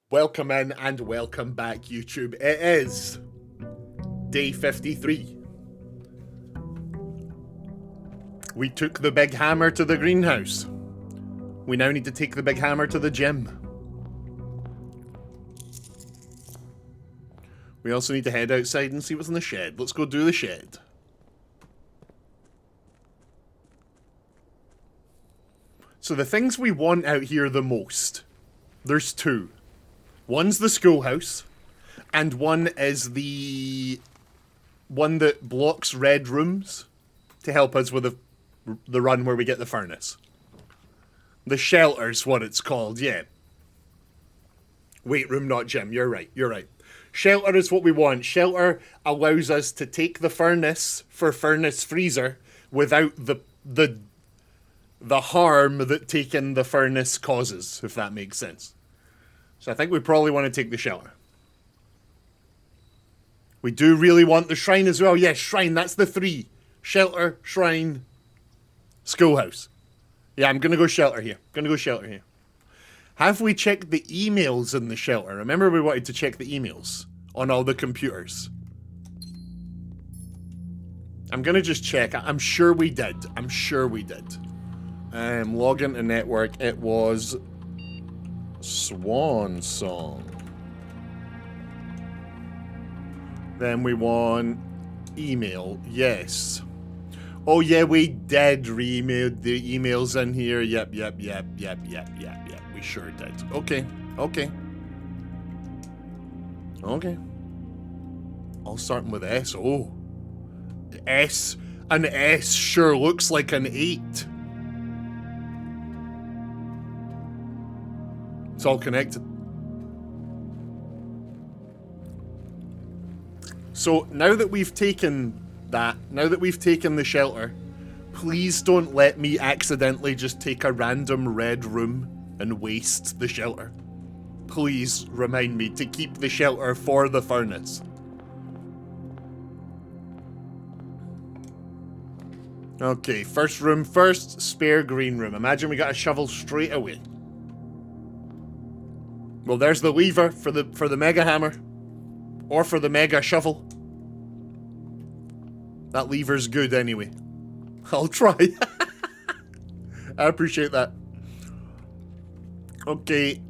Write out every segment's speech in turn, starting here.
Welcome in and welcome back, YouTube. It is day 53. We took the big hammer to the greenhouse. We now need to take the big hammer to the gym. We also need to head outside and see what's in the shed. Let's go do the shed. So the things we want out here the most, there's two. One's the schoolhouse, and one is the one that blocks red rooms to help us with the run where we get the furnace. The shelter's what it's called, yeah. Weight room, not gym. You're right. Shelter is what we want. Shelter allows us to take the furnace for furnace freezer without the harm that taking the furnace causes, if that makes sense. So I think we probably want to take the shelter. We do really want the shrine as well. Yes, shrine, that's the three. Shelter, shrine, schoolhouse. Yeah, I'm going to go shelter here. Have we checked the emails in the shelter? Remember we wanted to check the emails on all the computers. I'm going to just check. I'm sure we did. Log into network. It was Swan Song. Then we want email. Yes. Oh yeah, we did re-email the emails in here. Yep. We sure did. Okay. All starting with S. Oh. S. An S sure looks like an 8. It's all connected. So now that we've taken the shelter, please don't let me accidentally just take a random red room and waste the shelter. Please remind me to keep the shelter for the furnace. Okay, first room first, spare green room. Imagine we got a shovel straight away. Well, there's the lever for the mega hammer. Or for the mega shovel. That lever's good anyway. I'll try. I appreciate that. Okay,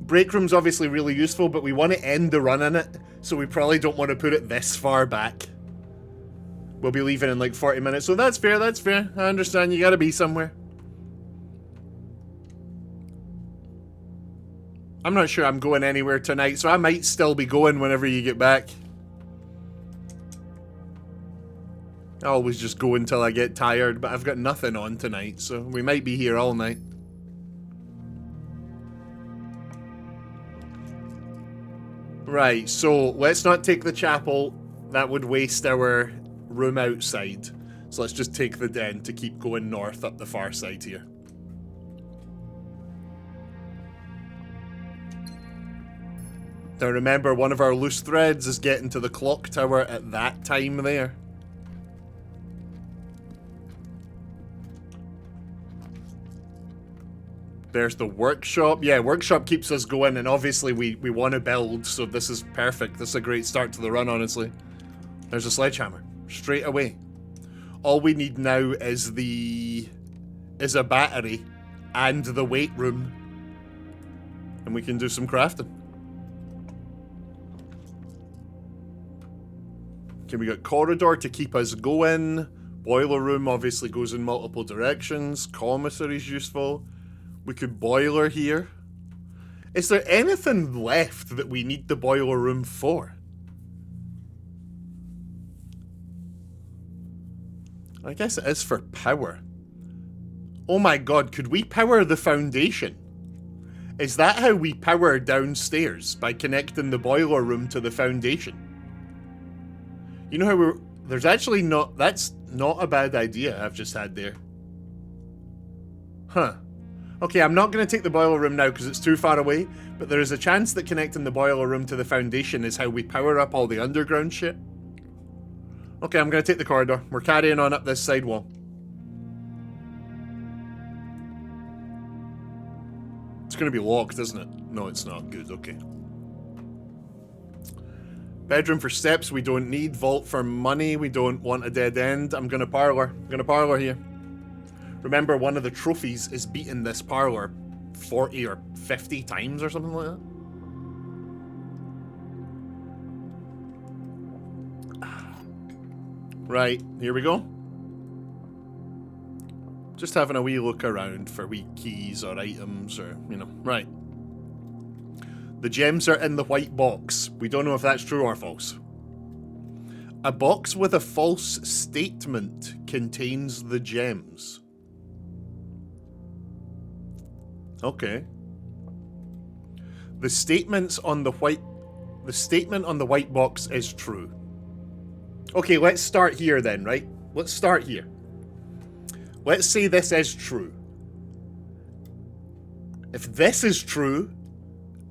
break room's obviously really useful, but we want to end the run in it, so we probably don't want to put it this far back. We'll be leaving in like 40 minutes, so that's fair. I understand, you gotta be somewhere. I'm not sure I'm going anywhere tonight, so I might still be going whenever you get back. I always just go until I get tired, but I've got nothing on tonight, so we might be here all night. Right, so let's not take the chapel. That would waste our room outside. So let's just take the den to keep going north up the far side here. Now remember, one of our loose threads is getting to the clock tower at that time there. There's the workshop. Yeah, workshop keeps us going, and obviously we want to build, so this is perfect. This is a great start to the run, honestly. There's a sledgehammer. Straight away. All we need now is a battery and the weight room. And we can do some crafting. Okay, we got corridor to keep us going. Boiler room obviously goes in multiple directions. Commissary's useful. We could boiler here. Is there anything left that we need the boiler room for? I guess it is for power. Oh my god, could we power the foundation? Is that how we power downstairs? By connecting the boiler room to the foundation? You know how there's actually not... That's not a bad idea I've just had there. Huh. Okay, I'm not going to take the boiler room now because it's too far away, but there is a chance that connecting the boiler room to the foundation is how we power up all the underground shit. Okay, I'm going to take the corridor. We're carrying on up this side wall. It's going to be locked, isn't it? No, it's not. Good, okay. Bedroom for steps we don't need. Vault for money. We don't want a dead end. I'm going to parlor. I'm going to parlor here. Remember, one of the trophies is beating this parlor 40 or 50 times or something like that. Right, here we go. Just having a wee look around for wee keys or items or, you know, right. The gems are in the white box. We don't know if that's true or false. A box with a false statement contains the gems. Okay. The statement on the white box is true. Okay, let's start here then, right? Let's start here. Let's say this is true. If this is true,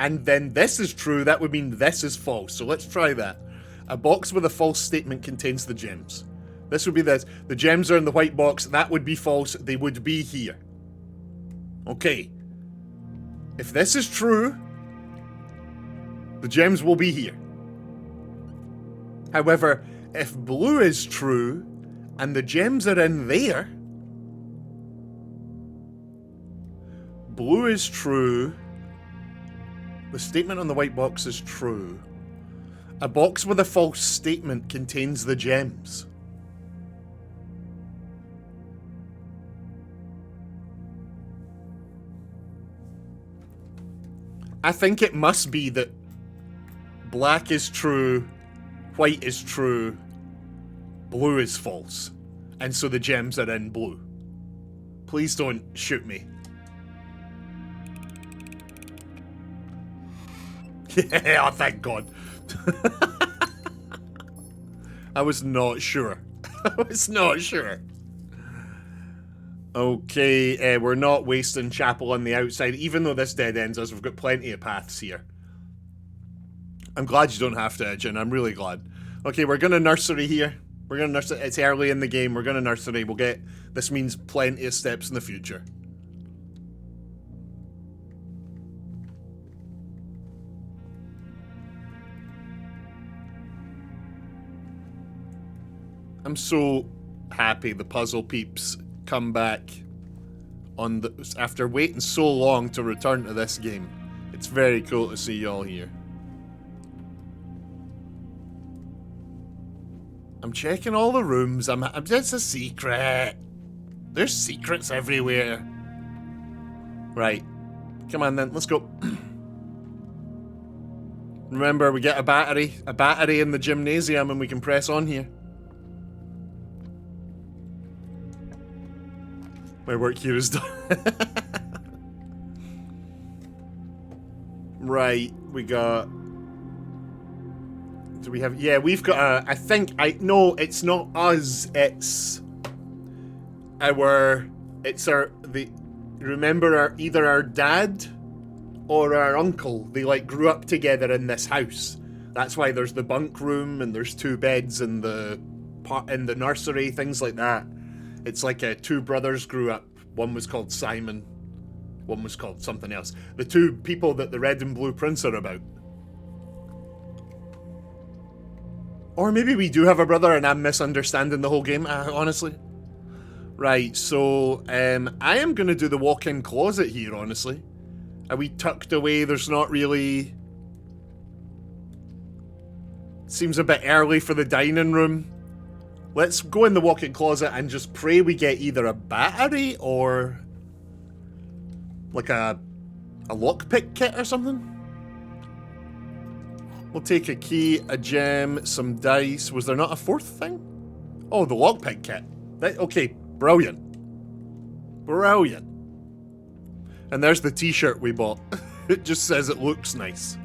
and then this is true, that would mean this is false. So let's try that. A box with a false statement contains the gems. This would be this. The gems are in the white box. That would be false. They would be here. Okay. If this is true, the gems will be here. However, if blue is true, and the gems are in there, blue is true. The statement on the white box is true. A box with a false statement contains the gems. I think it must be that black is true, white is true, blue is false. And so the gems are in blue. Please don't shoot me. Yeah, oh, thank God. I was not sure. I was not sure. Okay, we're not wasting chapel on the outside, even though this dead ends us. We've got plenty of paths here. I'm glad you don't have to, Edgin. I'm really glad. Okay, we're gonna nursery here. We're gonna nursery. It's early in the game. We're gonna nursery. We'll get. This means plenty of steps in the future. I'm so happy the puzzle peeps come back on the after waiting so long to return to this game. It's very cool to see y'all here. I'm checking all the rooms. It's a secret. There's secrets everywhere. Right. Come on then, let's go. Remember, we get a battery in the gymnasium, and we can press on here. My work here is done. Right, we got... Do we have... Yeah, we've got a... No, it's not us. It's... Remember, either our dad or our uncle, they, like, grew up together in this house. That's why there's the bunk room, and there's 2 beds in the nursery, things like that. It's like 2 brothers grew up. One was called Simon. One was called something else. The 2 people that the red and blue prints are about. Or maybe we do have a brother and I'm misunderstanding the whole game, honestly. Right, so I am going to do the walk-in closet here, honestly. Are we tucked away? There's not really... Seems a bit early for the dining room. Let's go in the walk-in closet and just pray we get either a battery or like a lockpick kit or something. We'll take a key, a gem, some dice. Was there not a 4th thing? Oh, the lockpick kit. Okay, brilliant. Brilliant. And there's the t-shirt we bought. It just says it looks nice.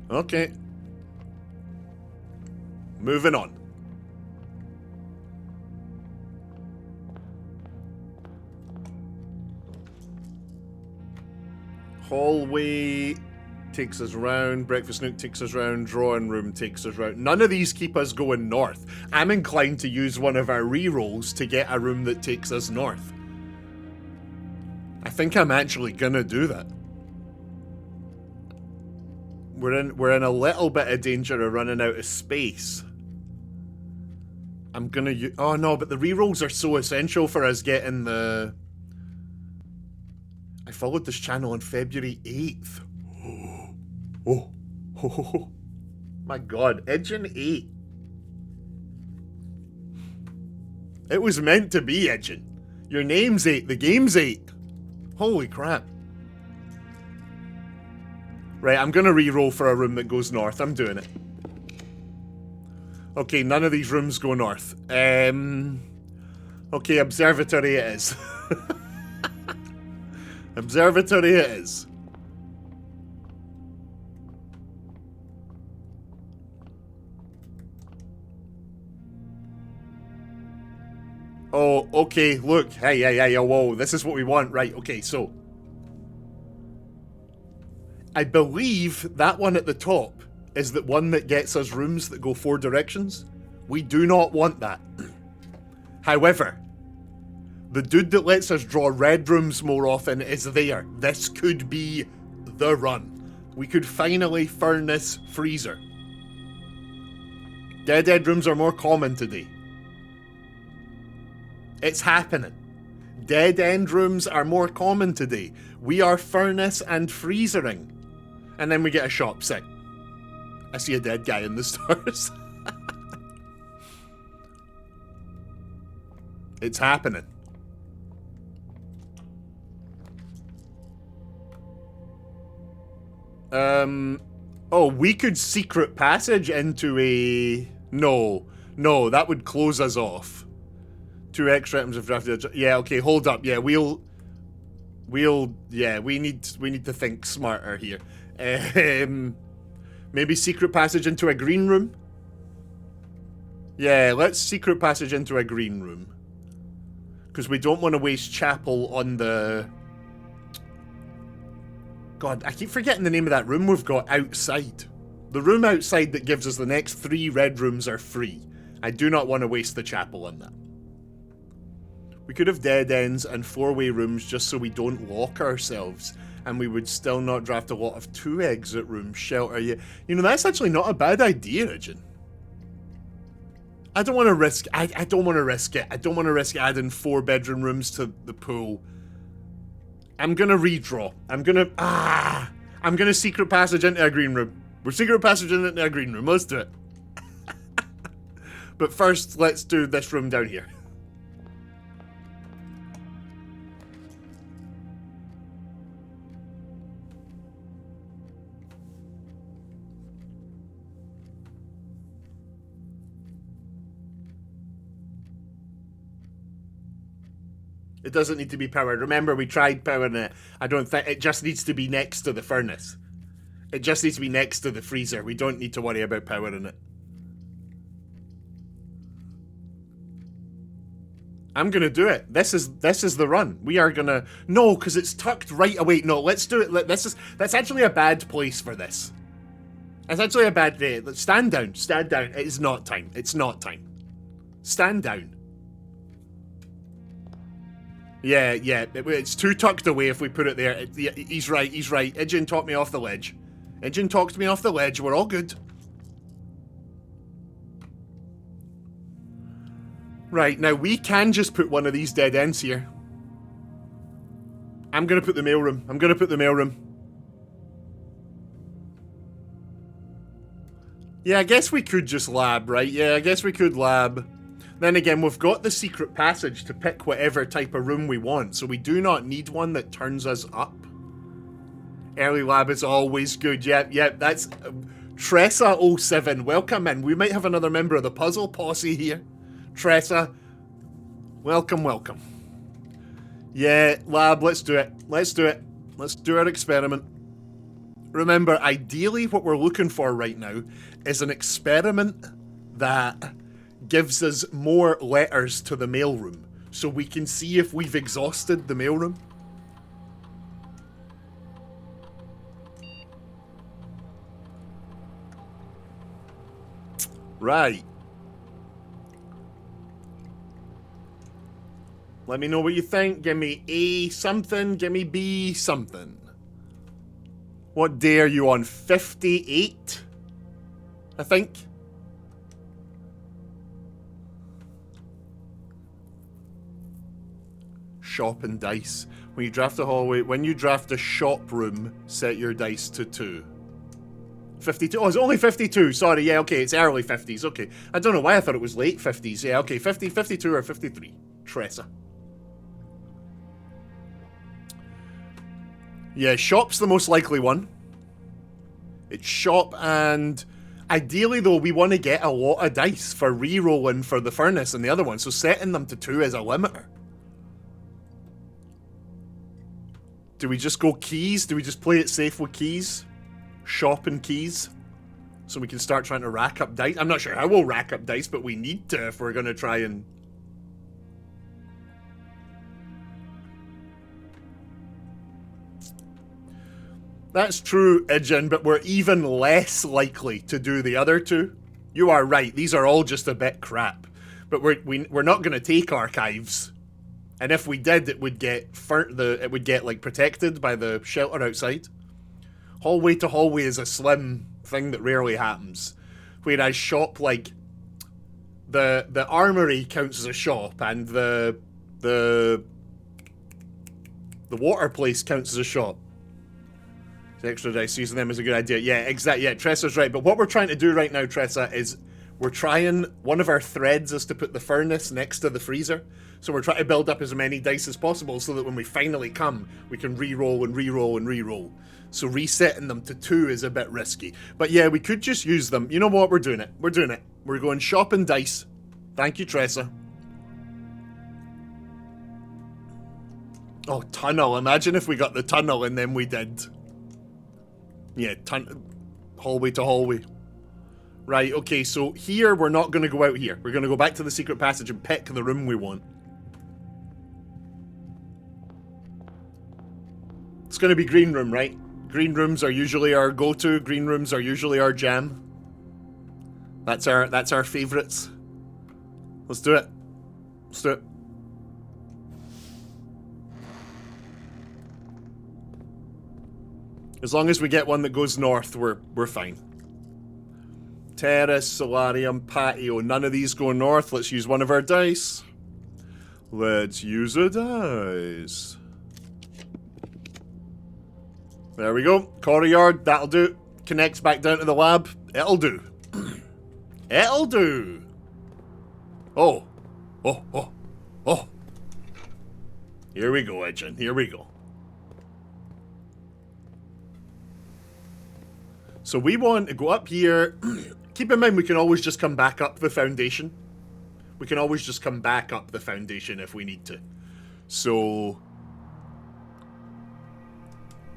Okay. Moving on. Hallway takes us round. Breakfast nook takes us round. Drawing room takes us round. None of these keep us going north. I'm inclined to use one of our re-rolls to get a room that takes us north. I think I'm actually gonna do that. We're in a little bit of danger of running out of space. I'm gonna use... Oh no, but the re-rolls are so essential for us getting the... I followed this channel on February 8th. Oh. My god, Edgin 8. It was meant to be, Edgin. Your name's 8, the game's 8. Holy crap. Right, I'm gonna re-roll for a room that goes north. I'm doing it. Okay, none of these rooms go north. Okay, observatory it is. Observatory it is. Oh, okay, look. Hey, whoa, this is what we want. Right, okay, so. I believe that one at the top is the one that gets us rooms that go 4 directions. We do not want that. However, the dude that lets us draw red rooms more often is there. This could be the run. We could finally furnace freezer. Dead end rooms are more common today. It's happening. Dead end rooms are more common today. We are furnace and freezering. And then we get a shop. Sick. I see a dead guy in the stars. It's happening. Oh, we could secret passage into a... No, that would close us off. 2 extra items of drafted... Yeah, okay, hold up. Yeah, yeah, we need to think smarter here. Maybe secret passage into a green room? Yeah, let's secret passage into a green room. Because we don't want to waste chapel on the... God, I keep forgetting the name of that room we've got outside. The room outside that gives us the next 3 red rooms are free. I do not want to waste the chapel on that. We could have dead ends and 4-way rooms just so we don't lock ourselves. And we would still not draft a lot of 2 exit rooms. Shelter you. You know, that's actually not a bad idea, Ijin. I don't want to risk... I don't want to risk it. I don't want to risk adding 4 bedroom rooms to the pool. I'm gonna redraw. I'm gonna secret passage into a green room. We're secret passage into a green room. Let's do it. But first, let's do this room down here. It doesn't need to be powered. Remember, we tried powering it. I don't think... It just needs to be next to the furnace. It just needs to be next to the freezer. We don't need to worry about powering it. I'm gonna do it. This is the run. We are gonna... No, because it's tucked right away. No, let's do it. That's actually a bad place for this. That's actually a bad day. Stand down. Stand down. It is not time. It's not time. Stand down. Yeah, it's too tucked away if we put it there. He's right. Ijin talked me off the ledge. Ijin talked me off the ledge. We're all good. Right, now we can just put one of these dead ends here. I'm gonna put the mailroom. Yeah, I guess we could just lab, right? Yeah, I guess we could lab. Then again, we've got the secret passage to pick whatever type of room we want, so we do not need one that turns us up. Early lab is always good. Yep, that's... Tressa07, welcome in. We might have another member of the puzzle posse here. Tressa, welcome. Yeah, lab, let's do it. Let's do our experiment. Remember, ideally what we're looking for right now is an experiment that gives us more letters to the mailroom, so we can see if we've exhausted the mailroom. Right. Let me know what you think. Give me A something. Give me B something. What day are you on? 58? I think. Shop and dice. When you draft a hallway, when you draft a shop room, set your dice to 2. 52. Oh, it's only 52. Sorry, yeah, okay, it's early 50s. Okay. I don't know why I thought it was late 50s. Yeah, okay, 50, 52 or 53. Tressa. Yeah, shop's the most likely one. It's shop, and ideally though, we want to get a lot of dice for re-rolling for the furnace and the other one, so setting them to 2 is a limiter. Do we just go keys? Do we just play it safe with keys? Shop and keys? So we can start trying to rack up dice? I'm not sure how we'll rack up dice, but we need to if we're going to try and... That's true, Ijin, but we're even less likely to do the other two. You are right, these are all just a bit crap. But we're not going to take archives. And if we did, it would get like protected by the shelter outside. Hallway to hallway is a slim thing that rarely happens. Whereas shop, like the armory counts as a shop, and the water place counts as a shop. Extra dice, using them is a good idea. Yeah, exactly. Yeah, Tressa's right. But what we're trying to do right now, Tressa, is we're trying, one of our threads is to put the furnace next to the freezer. So we're trying to build up as many dice as possible so that when we finally come, we can re-roll and re-roll and re-roll. So resetting them to 2 is a bit risky. But yeah, we could just use them. You know what? We're doing it. We're doing it. We're going shop and dice. Thank you, Tressa. Oh, tunnel. Imagine if we got the tunnel and then we did. Yeah, hallway to hallway. Right, okay, so here we're not going to go out here. We're going to go back to the secret passage and pick the room we want. It's going to be green room, right? Green rooms are usually our go-to. Green rooms are usually our jam. That's our favourites. Let's do it. Let's do it. As long as we get one that goes north, we're fine. Terrace, solarium, patio. None of these go north. Let's use one of our dice. Let's use a dice. There we go. Courtyard, that'll do. Connects back down to the lab. It'll do. It'll do. Oh. Oh, oh, oh. Here we go, Ijin. Here we go. So we want to go up here. Keep in mind, we can always just come back up the foundation. We can always just come back up the foundation if we need to. So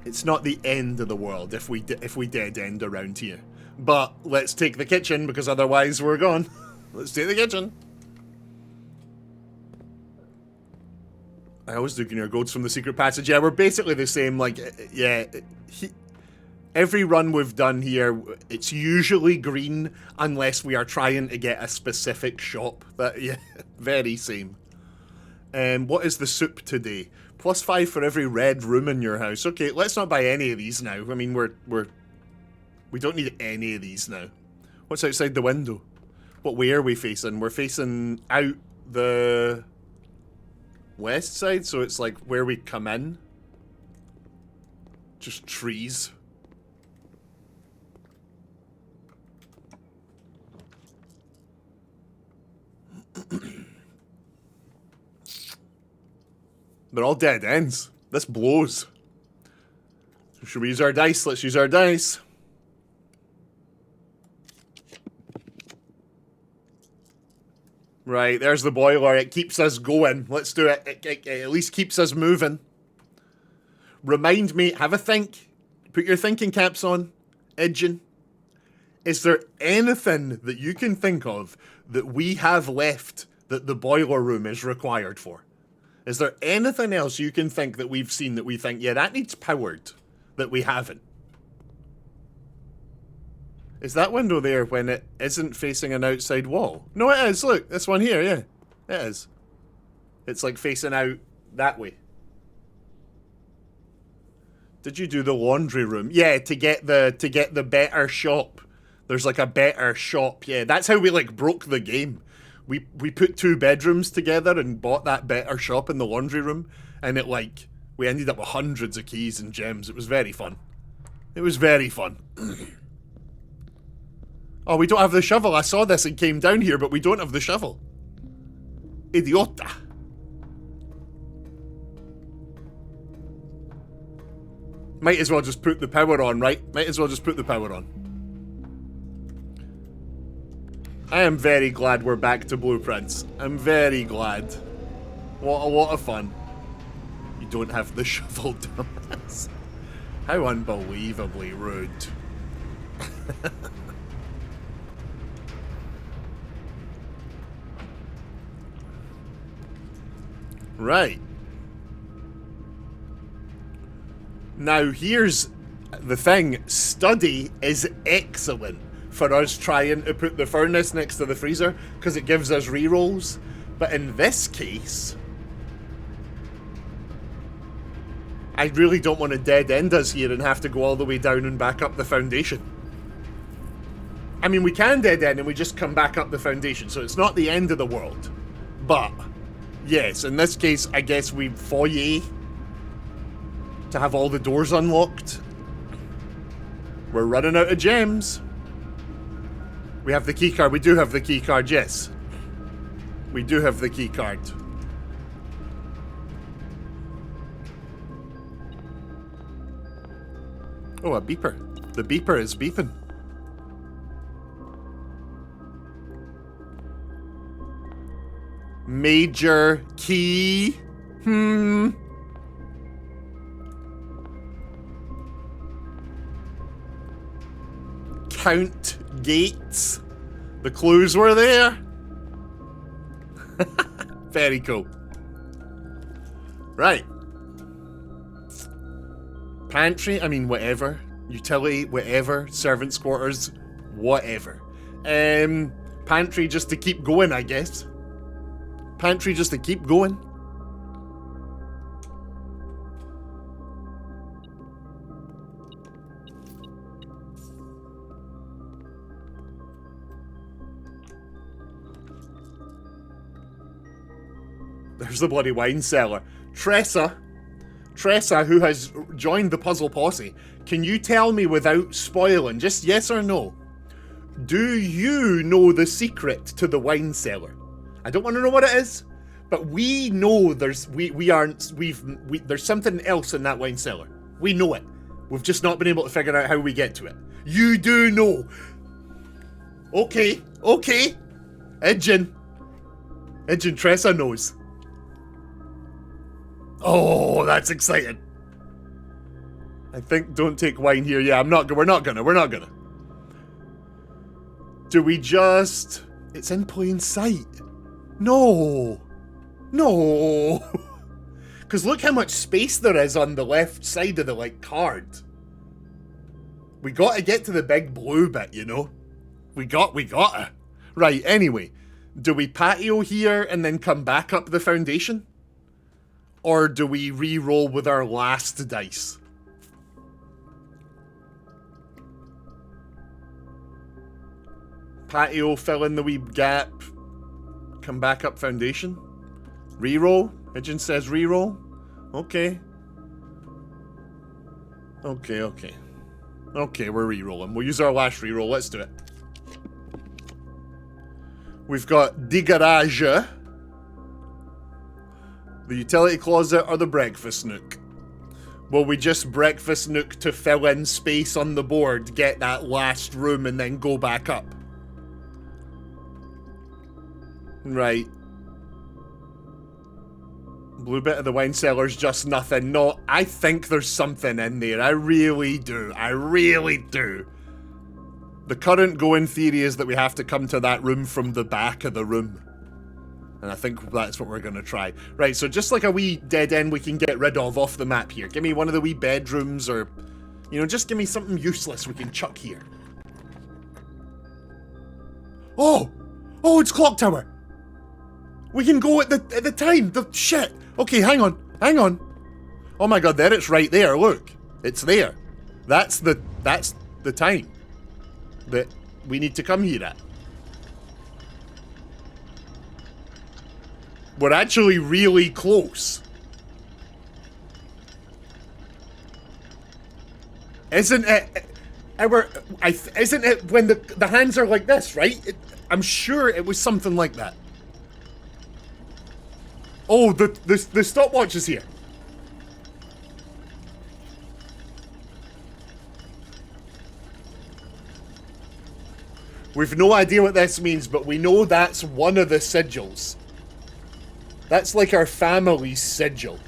it's not the end of the world if we dead end around here. But let's take the kitchen, because otherwise we're gone. Let's take the kitchen. I always do your goats from the secret passage. Yeah, we're basically the same. Like, yeah. Every run we've done here, it's usually green unless we are trying to get a specific shop. That, yeah, very same. What is the soup today? +5 for every red room in your house. Okay, let's not buy any of these now. I mean, we don't need any of these now. What's outside the window? What way are we facing? We're facing out the west side, so it's like where we come in. Just trees. They're all dead ends. This blows. Should we use our dice? Let's use our dice. Right, there's the boiler. It keeps us going. Let's do it. It at least keeps us moving. Remind me, have a think. Put your thinking caps on. Ijin. Is there anything that you can think of that we have left that the boiler room is required for? Is there anything else you can think that we've seen that we think, yeah, that needs powered, that we haven't? Is that window there when it isn't facing an outside wall? No, it is. Look, this one here, yeah. It is. It's like facing out that way. Did you do the laundry room? Yeah, to get the better shop. There's like a better shop. Yeah, that's how we like broke the game. We put 2 bedrooms together and bought that better shop in the laundry room, and it like we ended up with hundreds of keys and gems. It was very fun. It was very fun. Oh, we don't have the shovel. I saw this and came down here, but we don't have the shovel. Idiota. Might as well just put the power on, right? Might as well just put the power on. I am very glad we're back to blueprints. I'm very glad. What a lot of fun. You don't have the shovel, dumbass. How unbelievably rude. Right. Now here's the thing. Study is excellent for us trying to put the furnace next to the freezer because it gives us rerolls. But in this case, I really don't want to dead end us here and have to go all the way down and back up the foundation. I mean, we can dead end and we just come back up the foundation, so it's not the end of the world. But yes, in this case, I guess we foyer to have all the doors unlocked. We're running out of gems. We have the key card. We do have the key card, yes. We do have the key card. Oh, a beeper. The beeper is beeping. Major key. Count gates. The clues were there. Very cool. Right. Pantry, I mean, whatever. Utility, whatever. Servants' quarters, whatever. Pantry just to keep going, I guess. Pantry just to keep going. There's the bloody wine cellar. Tressa, who has joined the puzzle posse, can you tell me without spoiling, just yes or no, do you know the secret to the wine cellar? I don't want to know what it is, but we know there's there's something else in that wine cellar. We know it. We've just not been able to figure out how we get to it. You do know. Okay. Edgin, Tressa knows. Oh, that's exciting. I think don't take wine here. Yeah, we're not gonna. Do we just... It's in plain sight. No. Because look how much space there is on the left side of the, like, card. We gotta get to the big blue bit, you know? We gotta. Right, anyway. Do we patio here and then come back up the foundation? Or do we re-roll with our last dice? Patio, fill in the wee gap. Come back up foundation. Re-roll? Pigeon says re-roll. Okay. Okay, we're re-rolling. We'll use our last re-roll. Let's do it. We've got the garage, the utility closet, or the breakfast nook. Will we just breakfast nook to fill in space on the board, get that last room, and then go back up? Right. Blue bit of the wine cellar's just nothing. No, I think there's something in there. I really do. The current going theory is that we have to come to that room from the back of the room. And I think that's what we're going to try. Right, so just like a wee dead end we can get rid of off the map here. Give me one of the wee bedrooms or, you know, just give me something useless we can chuck here. Oh! Oh, it's clock tower! We can go at the time! The shit! Okay, hang on. Hang on. Oh my god, there it's right there, look. It's there. That's the time that we need to come here at. We're actually really close. Isn't it? Isn't it when the hands are like this, right? I'm sure it was something like that. Oh, the stopwatch is here. We've no idea what this means, but we know that's one of the sigils. That's like our family's sigil.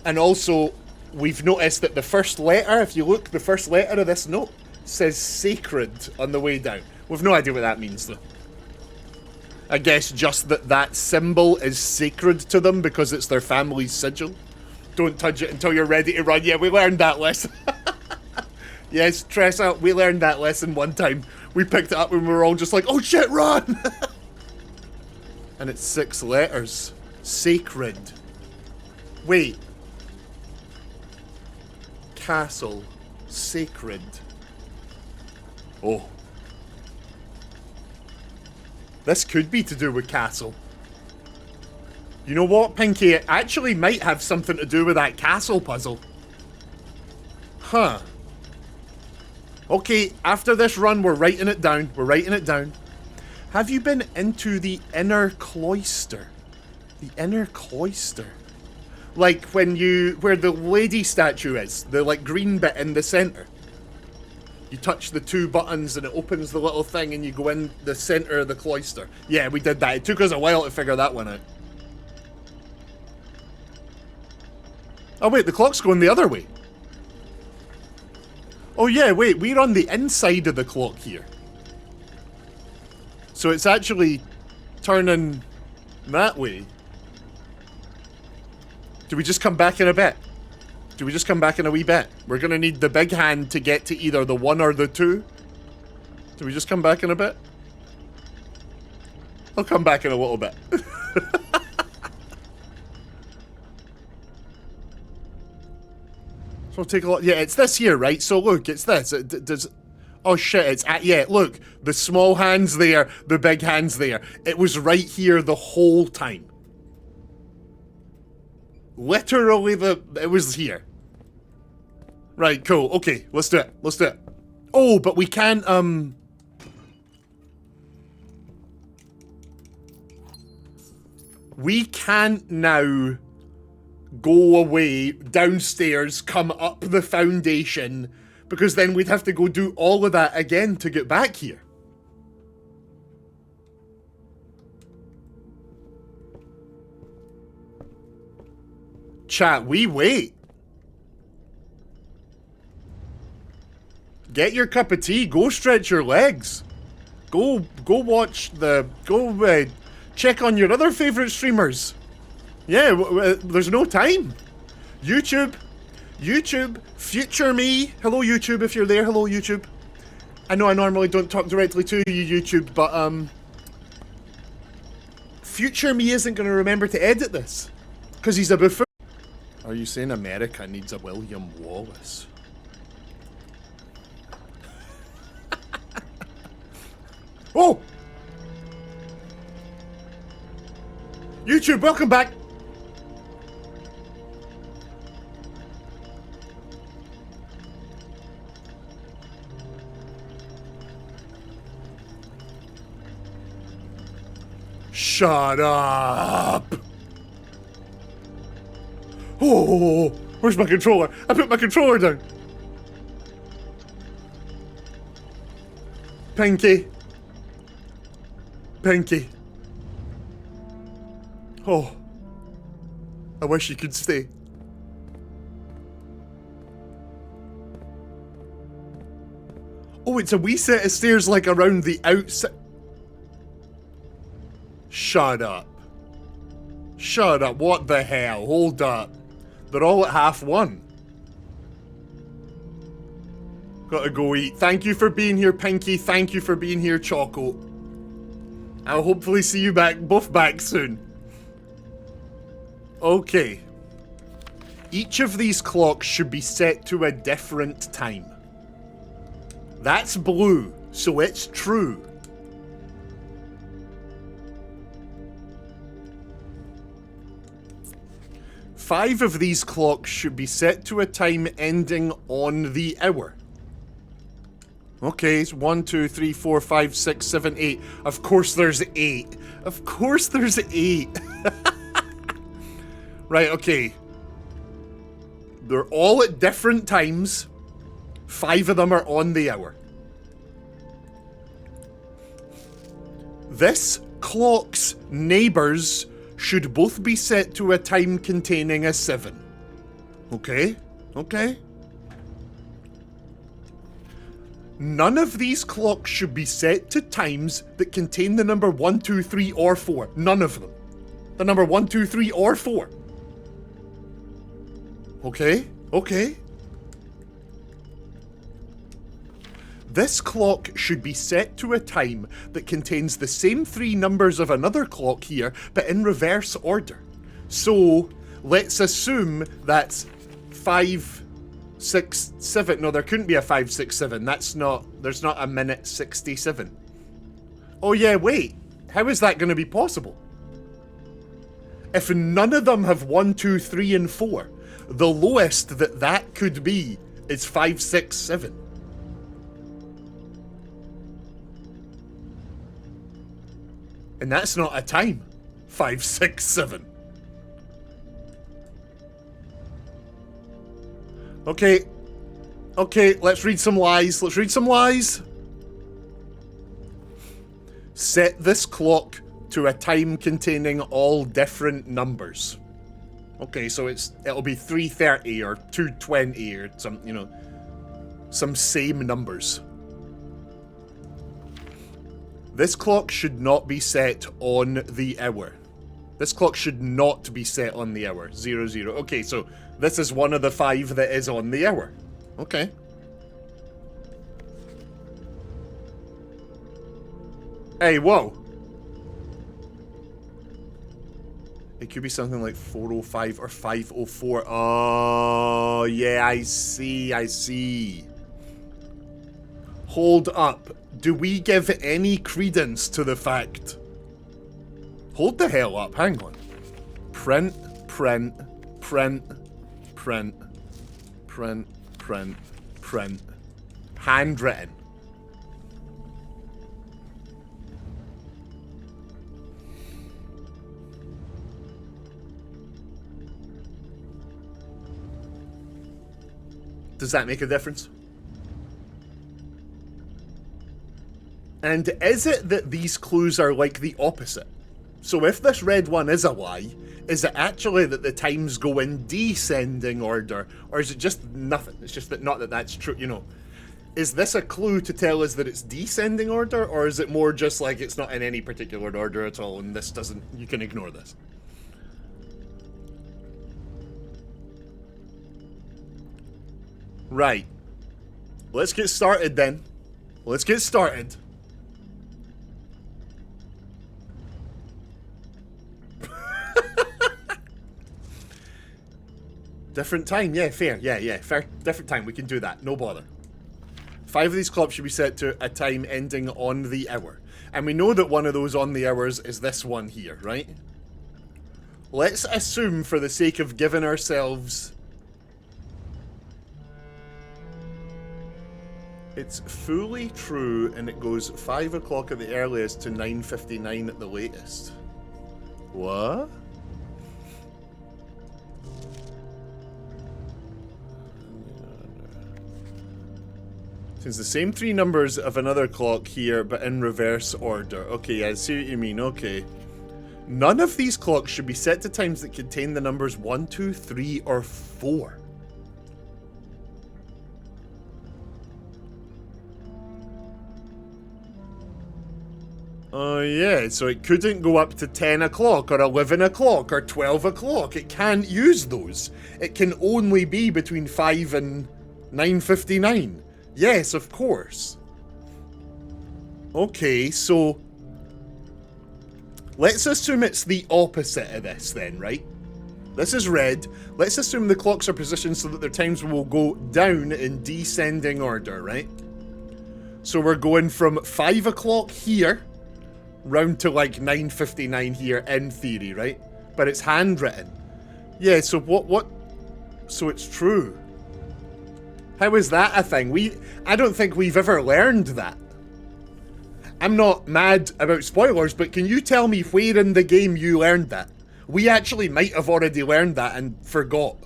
And also, we've noticed that the first letter, if you look, the first letter of this note says sacred on the way down. We've no idea what that means, though. I guess just that symbol is sacred to them because it's their family's sigil. Don't touch it until you're ready to run. Yeah, we learned that lesson. Yes, Tressa, we learned that lesson one time. We picked it up and we were all just like, oh shit, run! And it's 6 letters. Sacred. Wait. Castle. Sacred. Oh. This could be to do with castle. You know what, Pinky? It actually might have something to do with that castle puzzle. Huh. Okay, after this run, we're writing it down. We're writing it down. Have you been into the inner cloister? The inner cloister? Like when where the lady statue is. The like green bit in the center. You touch the 2 buttons and it opens the little thing and you go in the center of the cloister. Yeah, we did that. It took us a while to figure that one out. Oh wait, the clock's going the other way. Oh yeah, wait, we're on the inside of the clock here. So it's actually turning that way. Do we just come back in a bit? Do we just come back in a wee bit? We're gonna need the big hand to get to either the 1 or the 2. Do we just come back in a bit? I'll come back in a little bit. So I'll take a lot. Yeah, it's this here, right? So look, it's this. Does. Oh shit, it's at. Yeah, look. The small hand's there, the big hand's there. It was right here the whole time. Literally, it was here. Right, cool. Okay, let's do it. Let's do it. Oh, but we can, we can now go away downstairs, come up the foundation, because then we'd have to go do all of that again to get back here. Chat, we wait. Get your cup of tea, go stretch your legs. Go watch check on your other favorite streamers. Yeah, there's no time. YouTube, future me. Hello YouTube, if you're there, hello YouTube. I know I normally don't talk directly to you, YouTube, but future me isn't going to remember to edit this. Because he's a buffoon. Are you saying America needs a William Wallace? Oh! YouTube, welcome back! Shut up! Oh, where's my controller? I put my controller down. Pinky. Pinky. Oh. I wish you could stay. Oh, it's a wee set of stairs like around the outside. Shut up. Shut up. What the hell? Hold up. They're all at half one. Gotta go eat. Thank you for being here, Pinky. Thank you for being here, Choco. I'll hopefully see you both back soon. Okay. Each of these clocks should be set to a different time. That's blue, so it's true. Five of these clocks should be set to a time ending on the hour. Okay, it's 1, 2, 3, 4, 5, 6, 7, 8. Of course there's 8. Of course there's 8. Right, okay. They're all at different times. 5 of them are on the hour. This clock's neighbours should both be set to a time containing a 7. Okay? Okay? None of these clocks should be set to times that contain the number 1, 2, 3, or 4. None of them. The number 1, 2, 3, or 4. Okay? Okay? This clock should be set to a time that contains the same 3 numbers of another clock here, but in reverse order. So, let's assume that's 5, 6, 7. No, there couldn't be a 5, 6, 7. There's not a minute 67. Oh yeah, wait. How is that going to be possible? If none of them have 1, 2, 3, and 4, the lowest that could be is 5, 6, 7. And that's not a time. 5, 6, 7. Okay. Okay, let's read some lies. Let's read some lies. Set this clock to a time containing all different numbers. Okay, so it'll be 3:30 or 2:20 or some, some same numbers. This clock should not be set on the hour. This clock should not be set on the hour. 00. Okay, so this is one of the 5 that is on the hour. Okay. Hey, whoa. It could be something like 4:05 or 5:04. Oh, yeah, I see. Hold up. Do we give any credence to the fact? Hold the hell up, hang on. Print. Handwritten. Does that make a difference? And is it that these clues are like the opposite? So if this red one is a lie, is it actually that the times go in descending order? Or is it just nothing? It's just that not that that's true, Is this a clue to tell us that it's descending order? Or is it more just like it's not in any particular order at all and this doesn't, you can ignore this? Right. Let's get started then. Let's get started. Different time, yeah, fair. Yeah, fair. Different time, we can do that, no bother. 5 of these clocks should be set to a time ending on the hour. And we know that one of those on the hours is this one here, right? Let's assume, for the sake of giving ourselves... It's fully true, and it goes 5 o'clock at the earliest to 9:59 at the latest. What? It's the same 3 numbers of another clock here, but in reverse order. Okay, I see what you mean, okay. None of these clocks should be set to times that contain the numbers 1, 2, 3, or 4. Oh yeah, so it couldn't go up to 10 o'clock or 11 o'clock or 12 o'clock. It can't use those. It can only be between 5 and 9:59. Yes, of course. Okay, so Let's assume it's the opposite of this then, right? This is red. Let's assume the clocks are positioned so that their times will go down in descending order, right? So we're going from 5 o'clock here, round to like 9:59 here in theory, right? But it's handwritten. Yeah, so what? So it's true. How is that a thing? I don't think we've ever learned that. I'm not mad about spoilers, but can you tell me where in the game you learned that? We actually might have already learned that and forgot.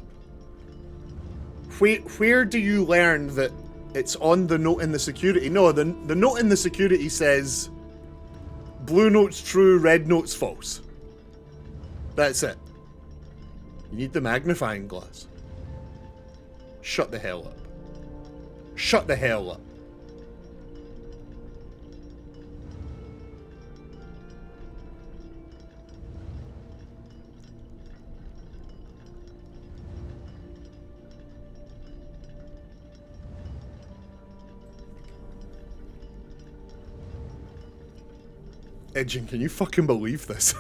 Where do you learn that it's on the note in the security? No, the note in the security says blue note's true, red note's false. That's it. You need the magnifying glass. Shut the hell up. Shut the hell up. Edging, can you fucking believe this?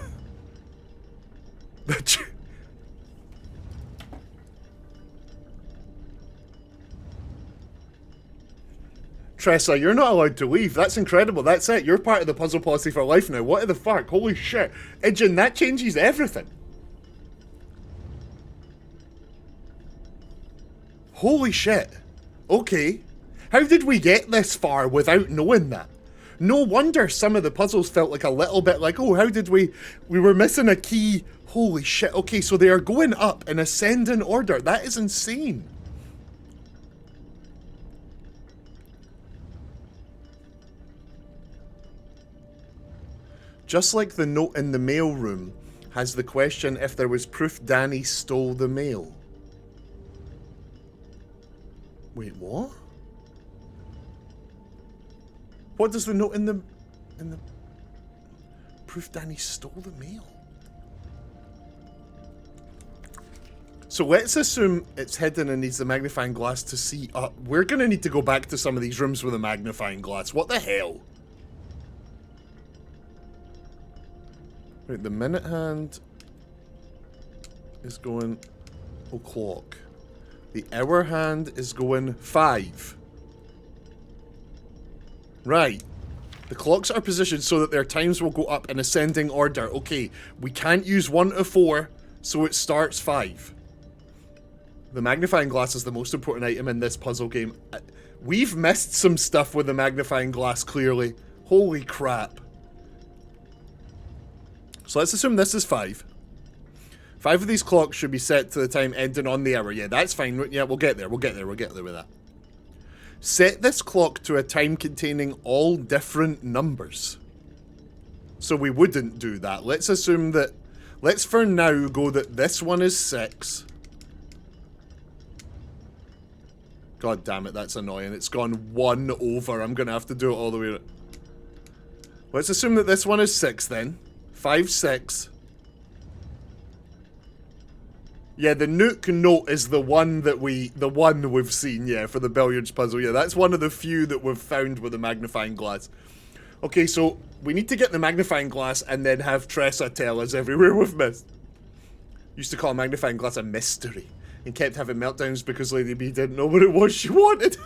Tressa, you're not allowed to leave. That's incredible. That's it. You're part of the puzzle policy for life now. What the fuck? Holy shit. Edging, that changes everything. Holy shit. Okay. How did we get this far without knowing that? No wonder some of the puzzles felt like a little bit like, oh, how did we were missing a key. Holy shit. Okay, so they are going up in ascending order. That is insane. Just like the note in the mail room has the question if there was proof Danny stole the mail. Wait, what? What does the note in the proof Danny stole the mail? So let's assume it's hidden and needs the magnifying glass to see up. We're gonna need to go back to some of these rooms with a magnifying glass. What the hell? Right, the minute hand is going o'clock. The hour hand is going 5. Right. The clocks are positioned so that their times will go up in ascending order. Okay, we can't use 1 to 4, so it starts 5. The magnifying glass is the most important item in this puzzle game. We've missed some stuff with the magnifying glass, clearly. Holy crap. So let's assume this is 5. 5 of these clocks should be set to the time ending on the hour. Yeah, that's fine. Yeah, we'll get there. We'll get there. We'll get there with that. Set this clock to a time containing all different numbers. So we wouldn't do that. Let's assume that... Let's for now go that this one is 6. God damn it, that's annoying. It's gone 1 over. I'm going to have to do it all the way... Let's assume that this one is 6 then. 5, 6. Yeah, the Nook note is the one that we've seen, yeah, for the billiards puzzle. Yeah, that's one of the few that we've found with the magnifying glass. Okay, so we need to get the magnifying glass and then have Tressa tell us everywhere we've missed. Used to call a magnifying glass a mystery and kept having meltdowns because Lady B didn't know what it was she wanted.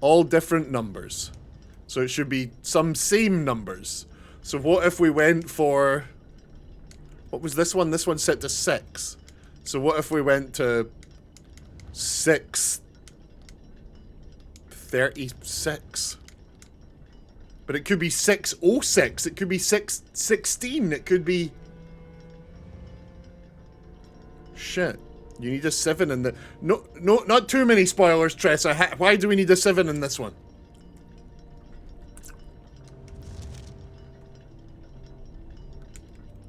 All different numbers. So it should be some same numbers. So what if we went for... What was this one? This one's set to 6. So what if we went to 636? But it could be 606. It could be 616. It could be... Shit. You need a 7 in the... No, not too many spoilers, Tressa. Why do we need a 7 in this one?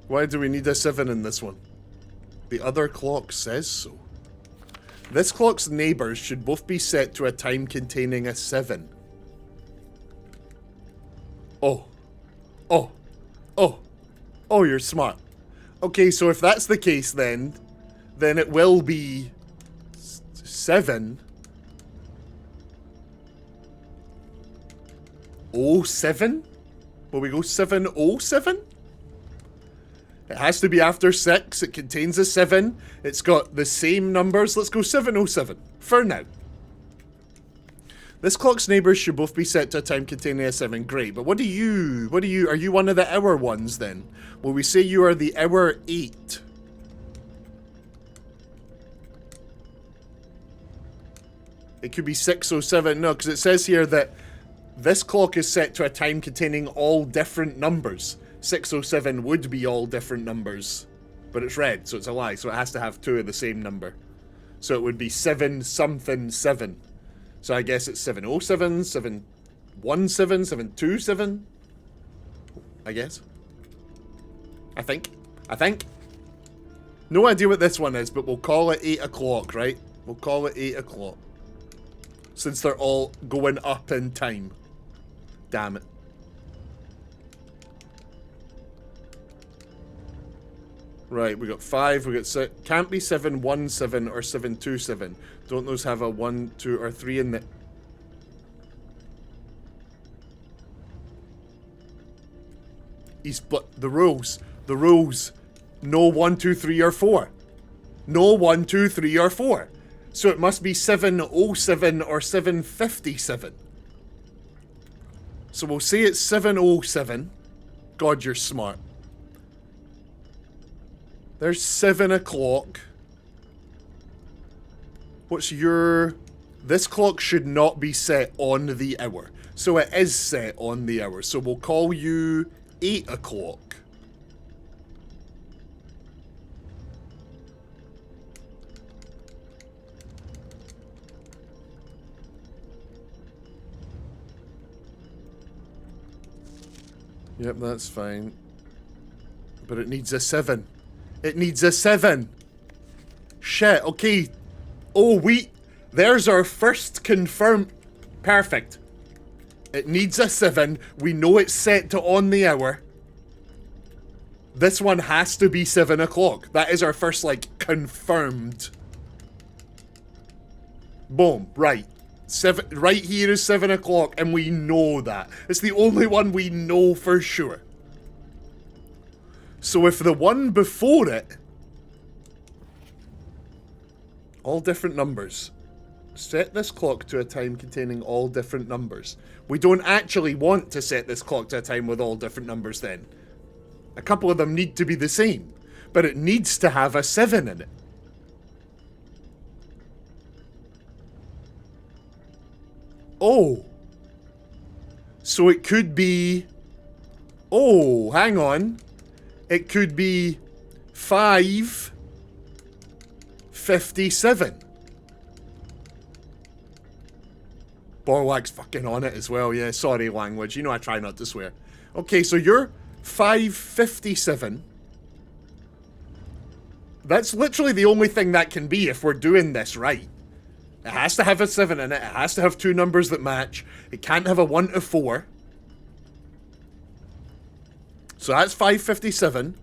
Why do we need a 7 in this one? The other clock says so. This clock's neighbours should both be set to a time containing a 7. Oh. Oh. Oh. Oh, you're smart. Okay, so if that's the case then it will be 7. Oh, 7? Will we go 707? It has to be after 6. It contains a 7. It's got the same numbers. Let's go 707 for now. This clock's neighbours should both be set to a time containing a 7. Great, but are you one of the hour ones then? Will we say you are the hour 8? It could be 607. No, because it says here that this clock is set to a time containing all different numbers. 607 would be all different numbers. But it's red, so it's a lie. So it has to have 2 of the same number. So it would be 7 something 7. So I guess it's 707, 717, 727. I guess. I think. No idea what this one is, but we'll call it 8 o'clock, right? We'll call it 8 o'clock. Since they're all going up in time. Damn it. Right, we got 5, we got 6. Can't be 717 or 727. Don't those have a 1, 2, or 3 in the... The rules. The rules. No 1, 2, 3, or 4. No 1, 2, 3, or 4. So it must be 707 or 757. So we'll say it's 707. God, you're smart. There's 7 o'clock. What's your... This clock should not be set on the hour. So it is set on the hour. So we'll call you 8 o'clock. Yep, that's fine. But it needs a 7. It needs a 7. Shit, okay. Oh, there's our first confirmed... Perfect. It needs a 7. We know it's set to on the hour. This one has to be 7 o'clock. That is our first, like, confirmed. Boom, right. Right here is 7 o'clock, and we know that. It's the only one we know for sure. So if the one before it... All different numbers. Set this clock to a time containing all different numbers. We don't actually want to set this clock to a time with all different numbers then. A couple of them need to be the same. But it needs to have a 7 in it. Oh. So it could be... Oh, hang on. It could be 5:57. Borwag's fucking on it as well, yeah. Sorry, language. You know I try not to swear. Okay, so you're 5:57. That's literally the only thing that can be if we're doing this right. It has to have a 7 in it. It has to have 2 numbers that match. It can't have a 1 to 4. So that's 5:57.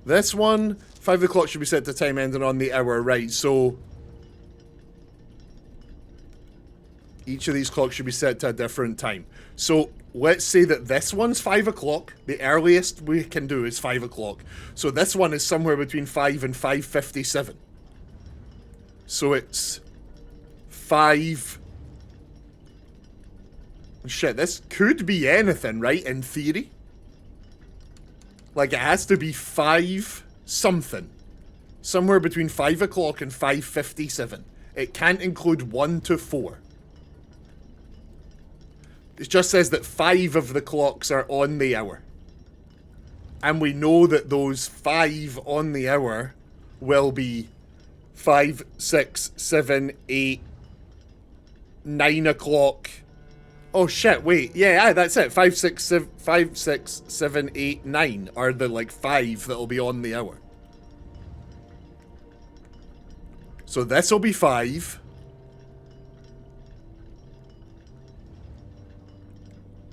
This one, 5 o'clock should be set to time ending on the hour, right? So each of these clocks should be set to a different time. So let's say that this one's 5 o'clock. The earliest we can do is 5 o'clock. So this one is somewhere between 5 and 5:57. So it's 5... Shit, this could be anything, right? In theory. Like, it has to be 5 something. Somewhere between 5 o'clock and 5:57. It can't include 1 to 4. It just says that 5 of the clocks are on the hour. And we know that those 5 on the hour will be 5, 6, 7, 8, 9 o'clock. Oh shit, wait. Yeah, that's it. 5, 6, 7, 8, 9 are the, like, 5 that'll be on the hour. So this'll be 5.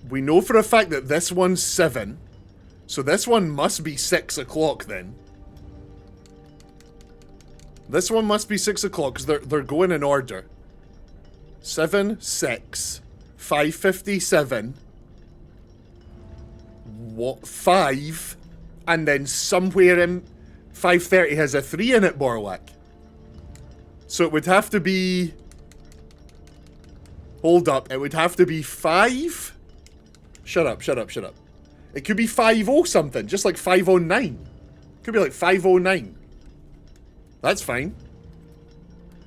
We know for a fact that this one's 7. So this one must be 6 o'clock then. This one must be 6 o'clock because they're going in order. 7, 6, 5:57, what? 5. And then somewhere in 530 has a 3 in it, Borlak. So it would have to be... Hold up. It would have to be 5? Shut up, shut up, shut up. It could be 50 something. Just like 509. Could be like 509. That's fine.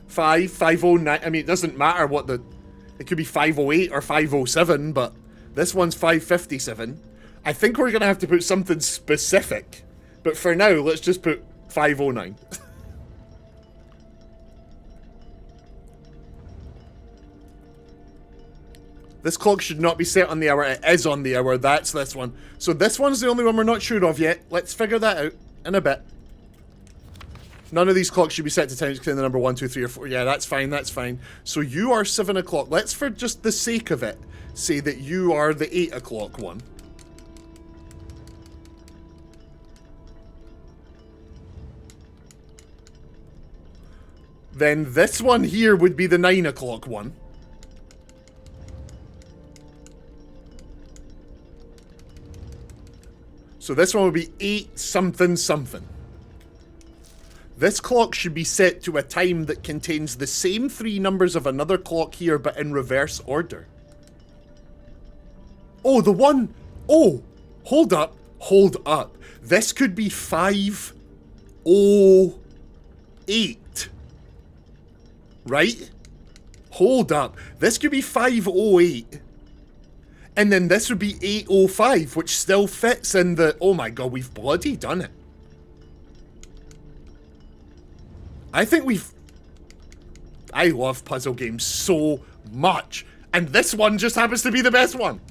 509. I mean, it doesn't matter what the... It could be 508 or 507, but this one's 557. I think we're going to have to put something specific. But for now, let's just put 509. This clock should not be set on the hour. It is on the hour. That's this one. So this one's the only one we're not sure of yet. Let's figure that out in a bit. None of these clocks should be set to times containing the number 1, 2, 3, or 4. Yeah, that's fine, that's fine. So you are 7 o'clock. Let's, for just the sake of it, say that you are the 8 o'clock one. Then this one here would be the 9 o'clock one. So this one would be 8 something something. This clock should be set to a time that contains the same 3 numbers of another clock here, but in reverse order. Oh, the one... Oh, hold up, hold up. This could be 508. Right? Hold up. This could be 508. And then this would be 805, which still fits in the... Oh my god, we've bloody done it. I think we've... I love puzzle games so much. And this one just happens to be the best one.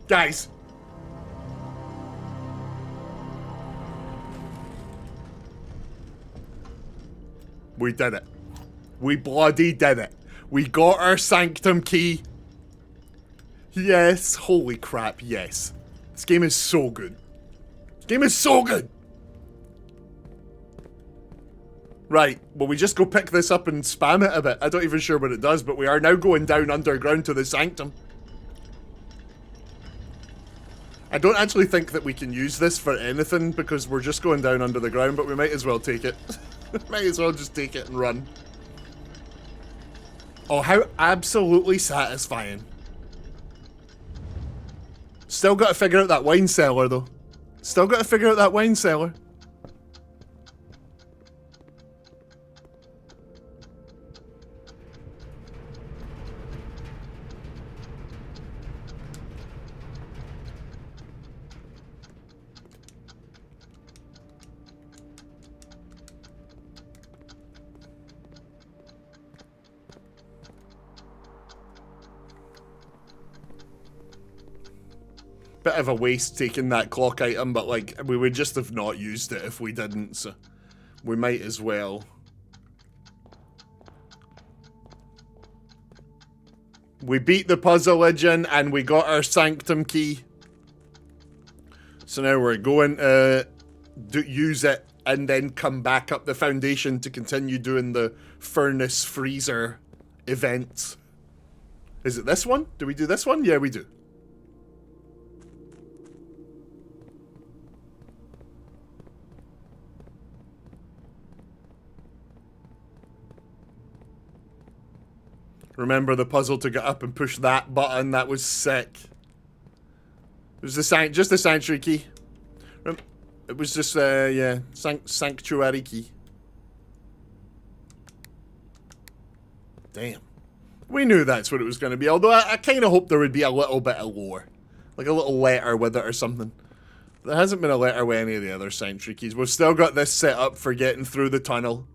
Guys. We did it. We bloody did it. We got our sanctum key. Yes. Holy crap, yes. This game is so good. This game is so good. Right, well we just go pick this up and spam it a bit. I don't even sure what it does, but we are now going down underground to the sanctum. I don't actually think that we can use this for anything because we're just going down under the ground, but we might as well take it. Might as well just take it and run. Oh, how absolutely satisfying. Still got to figure out that wine cellar though. Still got to figure out that wine cellar. Bit of a waste taking that clock item, but like, we would just have not used it if we didn't, so we might as well. We beat the puzzle engine and we got our sanctum key. So now we're going to use it and then come back up the foundation to continue doing the furnace freezer events. Is it this one? Do we do this one? Yeah, we do. Remember the puzzle to get up and push that button? That was sick. It was just the sanctuary key. It was just yeah, sanctuary key. Damn. We knew that's what it was going to be. Although I kind of hoped there would be a little bit of lore, like a little letter with it or something. There hasn't been a letter with any of the other sanctuary keys. We've still got this set up for getting through the tunnel.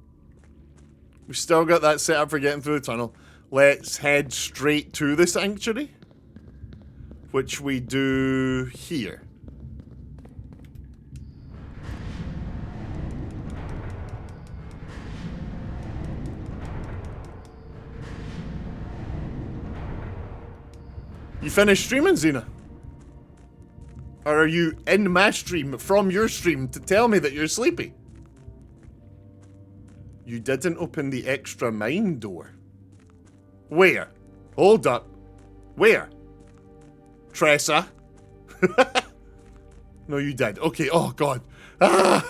We've still got that set up for getting through the tunnel. Let's head straight to the sanctuary, which we do here. You finished streaming, Xena? Or are you in my stream from your stream to tell me that you're sleepy? You didn't open the extra mine door. Where? Hold up. Where? Tressa? No, you did. Okay, oh god. Ah!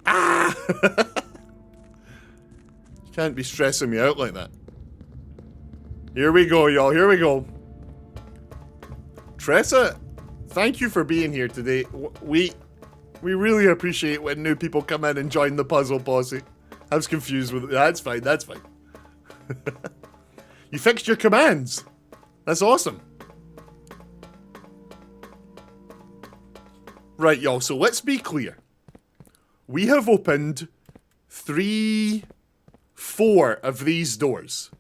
Ah! You can't be stressing me out like that. Here we go, y'all. Here we go. Tressa, thank you for being here today. We really appreciate when new people come in and join the puzzle posse. I was confused with it. That's fine, that's fine. You fixed your commands. That's awesome. Right, y'all, so let's be clear. We have opened 4 of these doors.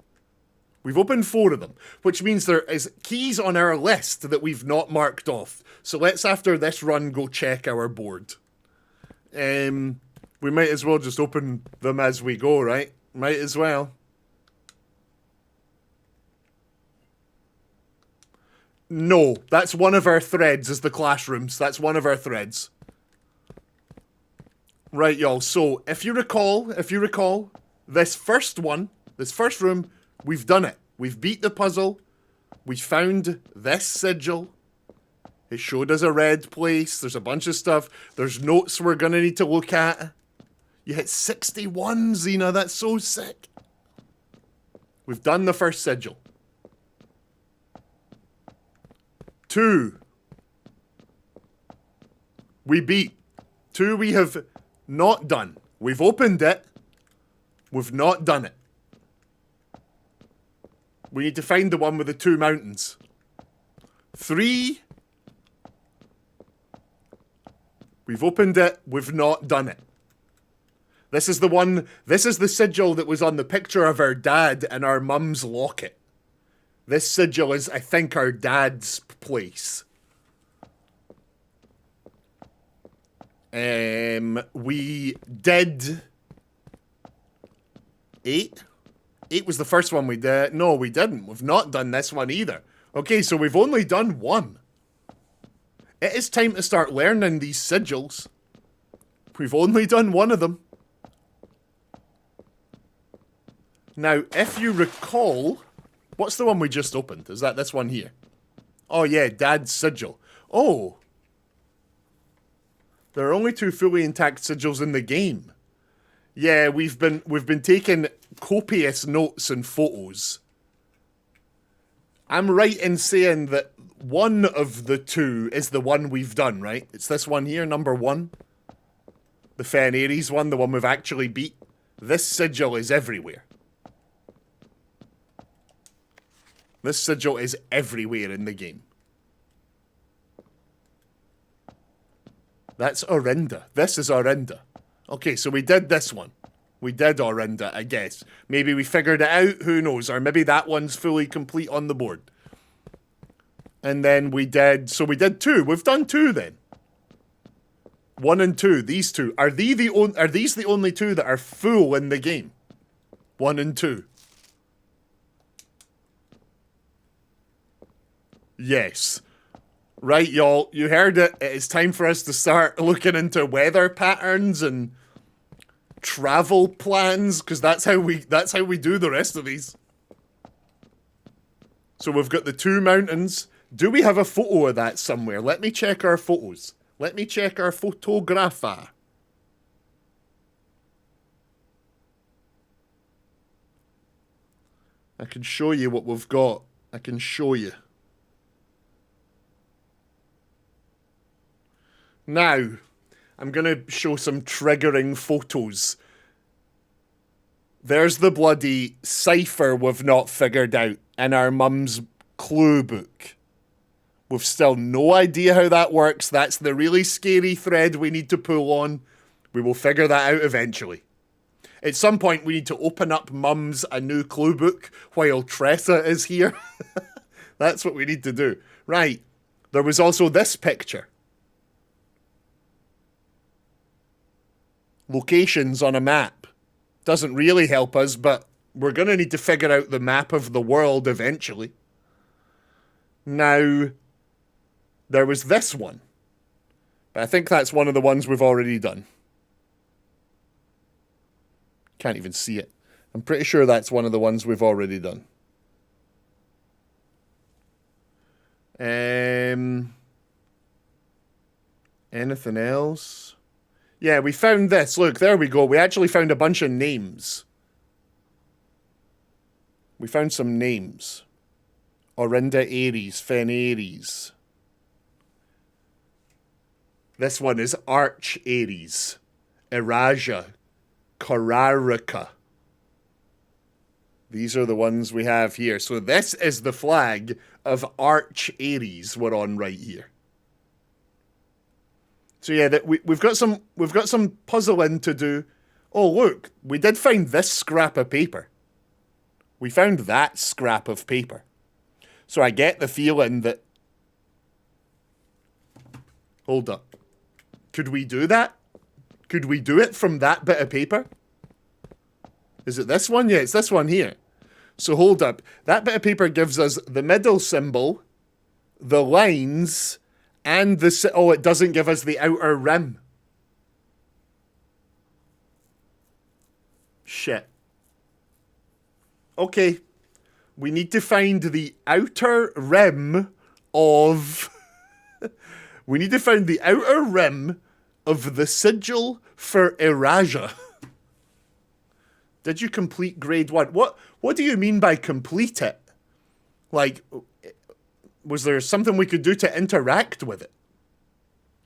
We've opened 4 of them, which means there is keys on our list that we've not marked off. So let's, after this run, go check our board. We might as well just open them as we go, right? Might as well. No, that's one of our threads, is the classrooms. That's one of our threads. Right, y'all, so if you recall, this first room, we've done it. We've beat the puzzle. We found this sigil. It showed us a red place. There's a bunch of stuff. There's notes we're gonna need to look at. You hit 61, Xena. That's so sick. We've done the first sigil. 2. We beat. 2 we have not done. We've opened it. We've not done it. We need to find the one with the 2 mountains. 3. We've opened it. We've not done it. This is the one, this is the sigil that was on the picture of our dad in our mum's locket. This sigil is, I think, our dad's place. We did 8. 8 was the first one we did. No, we didn't. We've not done this one either. Okay, so we've only done 1. It is time to start learning these sigils. We've only done 1 of them. Now, if you recall, what's the one we just opened? Is that this one here? Oh yeah, Dad's sigil. Oh. There are only 2 fully intact sigils in the game. Yeah, we've been taking copious notes and photos. I'm right in saying that one of the 2 is the one we've done, right? It's this one here, number 1. The Fen Ares one, the one we've actually beat. This sigil is everywhere. This sigil is everywhere in the game. That's Orinda. This is Orinda. Okay, so we did this one. We did Orinda, I guess. Maybe we figured it out, who knows? Or maybe that one's fully complete on the board. And then we did, so we did 2. We've done 2 then. 1 and 2, these 2. Are these the only 2 that are full in the game? 1 and 2. Yes. Right, y'all, you heard it. It is time for us to start looking into weather patterns and travel plans, because that's how we do the rest of these. So we've got the 2 mountains. Do we have a photo of that somewhere? Let me check our photos. Let me check our photographer. I can show you what we've got. I can show you. Now, I'm going to show some triggering photos. There's the bloody cipher we've not figured out in our mum's clue book. We've still no idea how that works. That's the really scary thread we need to pull on. We will figure that out eventually. At some point, we need to open up mum's a new clue book while Tressa is here. That's what we need to do. Right. There was also this picture. Locations on a map. Doesn't really help us, but we're going to need to figure out the map of the world eventually. Now, there was this one. But I think that's one of the ones we've already done. Can't even see it. I'm pretty sure that's one of the ones we've already done. Anything else? Yeah, we found this. Look, there we go. We actually found a bunch of names. We found some names. Orinda Aries, Fen Aries. This one is Arch Aries. Eraja. Korarica. These are the ones we have here. So this is the flag of Arch Aries we're on right here. So yeah, we've got some puzzling to do. Oh look, we did find this scrap of paper. We found that scrap of paper. So I get the feeling that... Hold up. Could we do that? Could we do it from that bit of paper? Is it this one? Yeah, it's this one here. So hold up. That bit of paper gives us the middle symbol, the lines, and the... Oh, it doesn't give us the outer rim. Shit. Okay. We need to find the outer rim of... We need to find the outer rim of the sigil for Eraja. Did you complete grade 1? What do you mean by complete it? Like, was there something we could do to interact with it?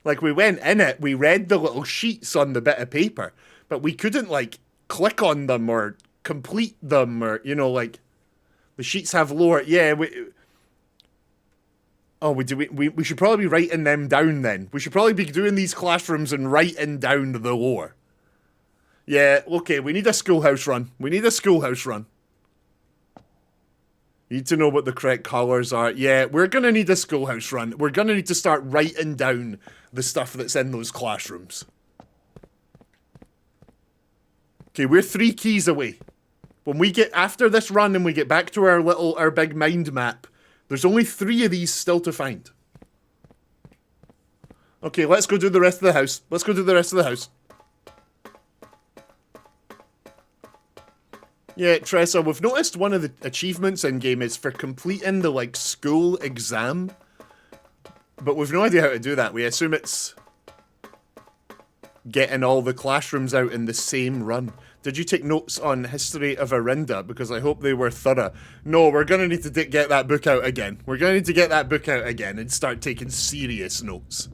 Like, we went in it, we read the little sheets on the bit of paper, but we couldn't, like, click on them or complete them or, you know, like, the sheets have lower... Yeah, we should probably be writing them down then. We should probably be doing these classrooms and writing down the lore. Yeah, okay, we need a schoolhouse run. We need a schoolhouse run. You need to know what the correct colours are. Yeah, we're going to need a schoolhouse run. We're going to need to start writing down the stuff that's in those classrooms. Okay, we're 3 keys away. When we get after this run and we get back to our big mind map, there's only 3 of these still to find. Okay, let's go do the rest of the house. Let's go do the rest of the house. Yeah, Tressa, we've noticed one of the achievements in-game is for completing the, like, school exam. But we've no idea how to do that. We assume it's getting all the classrooms out in the same run. Did you take notes on History of Orinda? Because I hope they were thorough. No, we're going to need to get that book out again. We're going to need to get that book out again and start taking serious notes.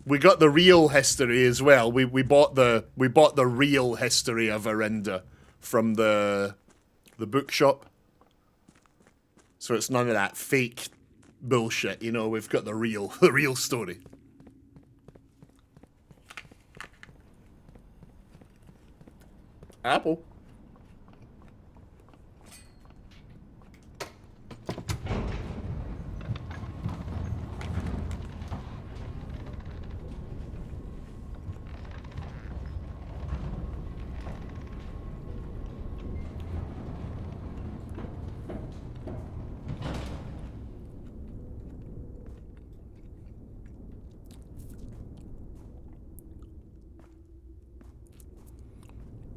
We got the real history as well. We bought the real history of Orinda from the bookshop. So it's none of that fake bullshit, you know. We've got the real story. Apple.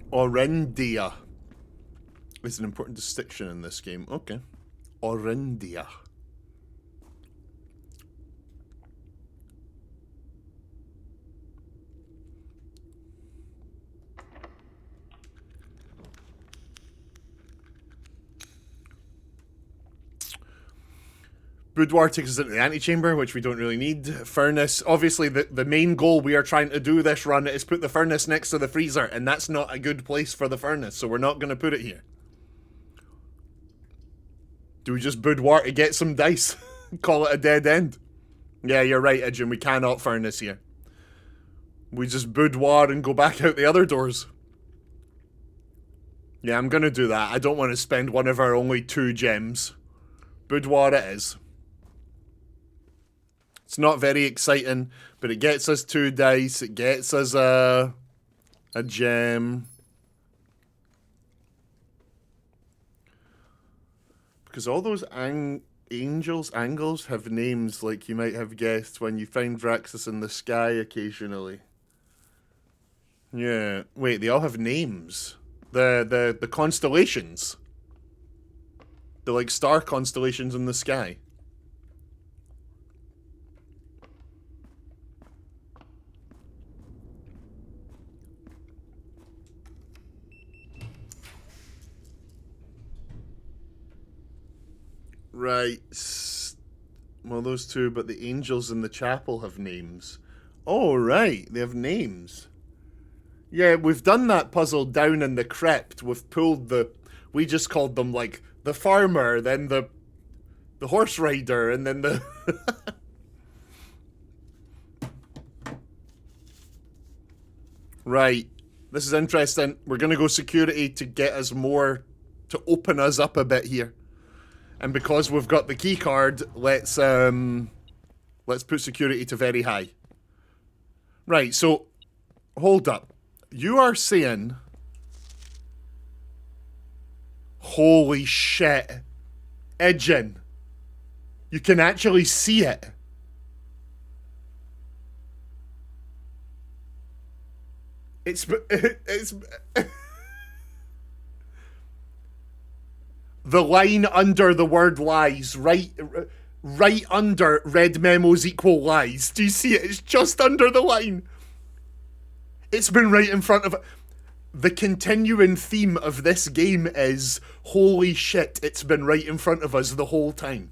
Orindia is an important distinction in this game. Okay. Orindia. Boudoir takes us into the antechamber, which we don't really need. Furnace. Obviously, the main goal we are trying to do this run is put the furnace next to the freezer, and that's not a good place for the furnace, so we're not going to put it here. Do we just boudoir to get some dice? Call it a dead end? Yeah, you're right, Ijin. We cannot furnace here. We just boudoir and go back out the other doors. Yeah, I'm going to do that. I don't want to spend one of our only 2 gems. Boudoir it is. It's not very exciting, but it gets us 2 dice. It gets us a gem. Because all those angels have names like you might have guessed when you find Vraxus in the sky occasionally. Yeah. Wait, they all have names. The constellations. The, like, star constellations in the sky. Right. Well, those two, but the angels in the chapel have names. Oh, right. They have names. Yeah, we've done that puzzle down in the crypt. We've pulled the... We just called them, like, the farmer, then the horse rider, and then the... Right. This is interesting. We're going to go security to get us more... To open us up a bit here. And because we've got the key card, let's put security to very high. Right, so... Hold up. You are saying... Holy shit. Edgin. You can actually see it. It's the line under the word lies, right under red memos equal lies. Do you see it? It's just under the line. It's been right in front of it. The continuing theme of this game is, holy shit, it's been right in front of us the whole time.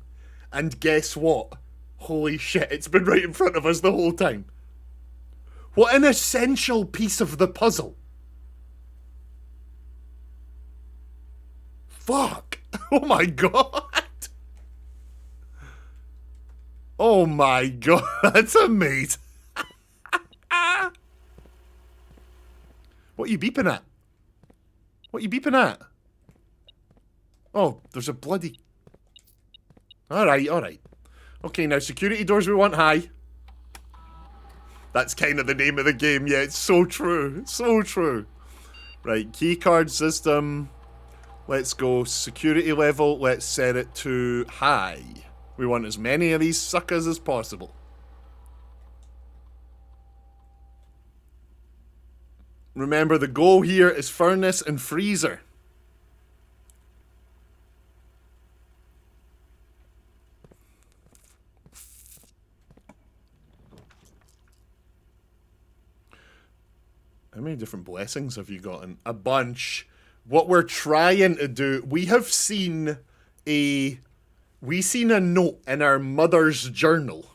And guess what? Holy shit, it's been right in front of us the whole time. What an essential piece of the puzzle. Fuck. Oh my god. Oh my god, that's amazing. What are you beeping at? What are you beeping at? Oh, there's a bloody... Alright, alright. Okay, now security doors we want high. That's kind of the name of the game, yeah, it's so true. It's so true. Right, keycard system. Let's go security level, let's set it to high. We want as many of these suckers as possible. Remember, the goal here is furnace and freezer. How many different blessings have you gotten? A bunch. What we're trying to do, we seen a note in our mother's journal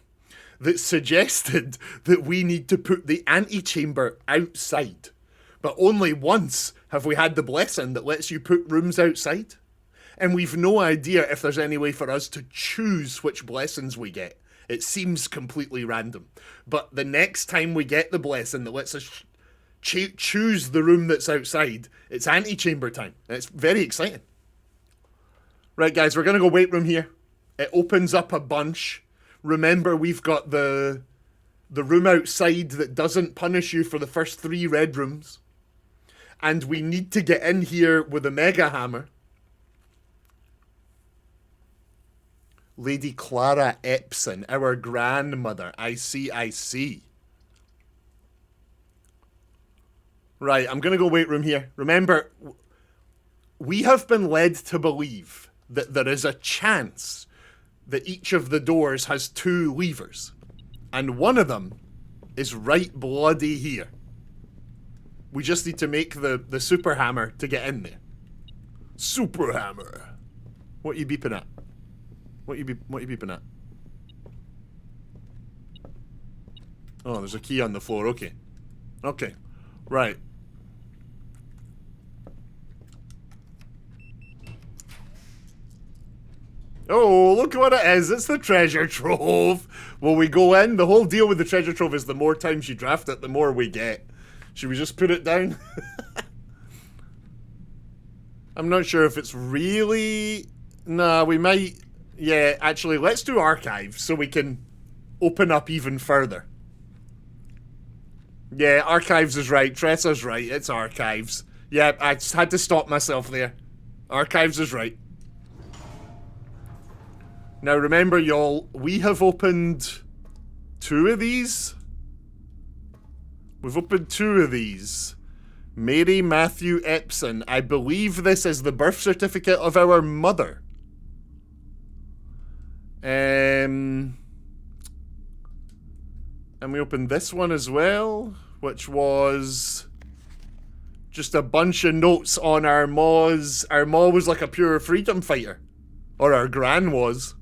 that suggested that we need to put the antechamber outside. But only once have we had the blessing that lets you put rooms outside. And we've no idea if there's any way for us to choose which blessings we get. It seems completely random. But the next time we get the blessing that lets us choose the room that's outside, it's antechamber time. And it's very exciting. Right, guys, we're going to go wait room here. It opens up a bunch. Remember, we've got the room outside that doesn't punish you for the first 3 red rooms. And we need to get in here with a mega hammer. Lady Clara Epson, our grandmother. I see, I see. Right, I'm going to go wait room here. Remember, we have been led to believe that there is a chance that each of the doors has 2 levers. And one of them is right bloody here. We just need to make the super hammer to get in there. Super hammer. What are you beeping at? What are you beeping at? Oh, there's a key on the floor. Okay. Okay. Right. Oh, look what it is. It's the treasure trove. Will we go in? The whole deal with the treasure trove is the more times you draft it, the more we get. Should we just put it down? I'm not sure if it's really... Nah, we might... Yeah, actually, let's do archives so we can open up even further. Yeah, archives is right. Tressa's right. It's archives. Yeah, I just had to stop myself there. Archives is right. Now remember, y'all, we have opened 2 of these. We've opened 2 of these. Mary Matthew Epson. I believe this is the birth certificate of our mother. And we opened this one as well, which was just a bunch of notes on our ma's. Our ma was like a pure freedom fighter. Or our gran was.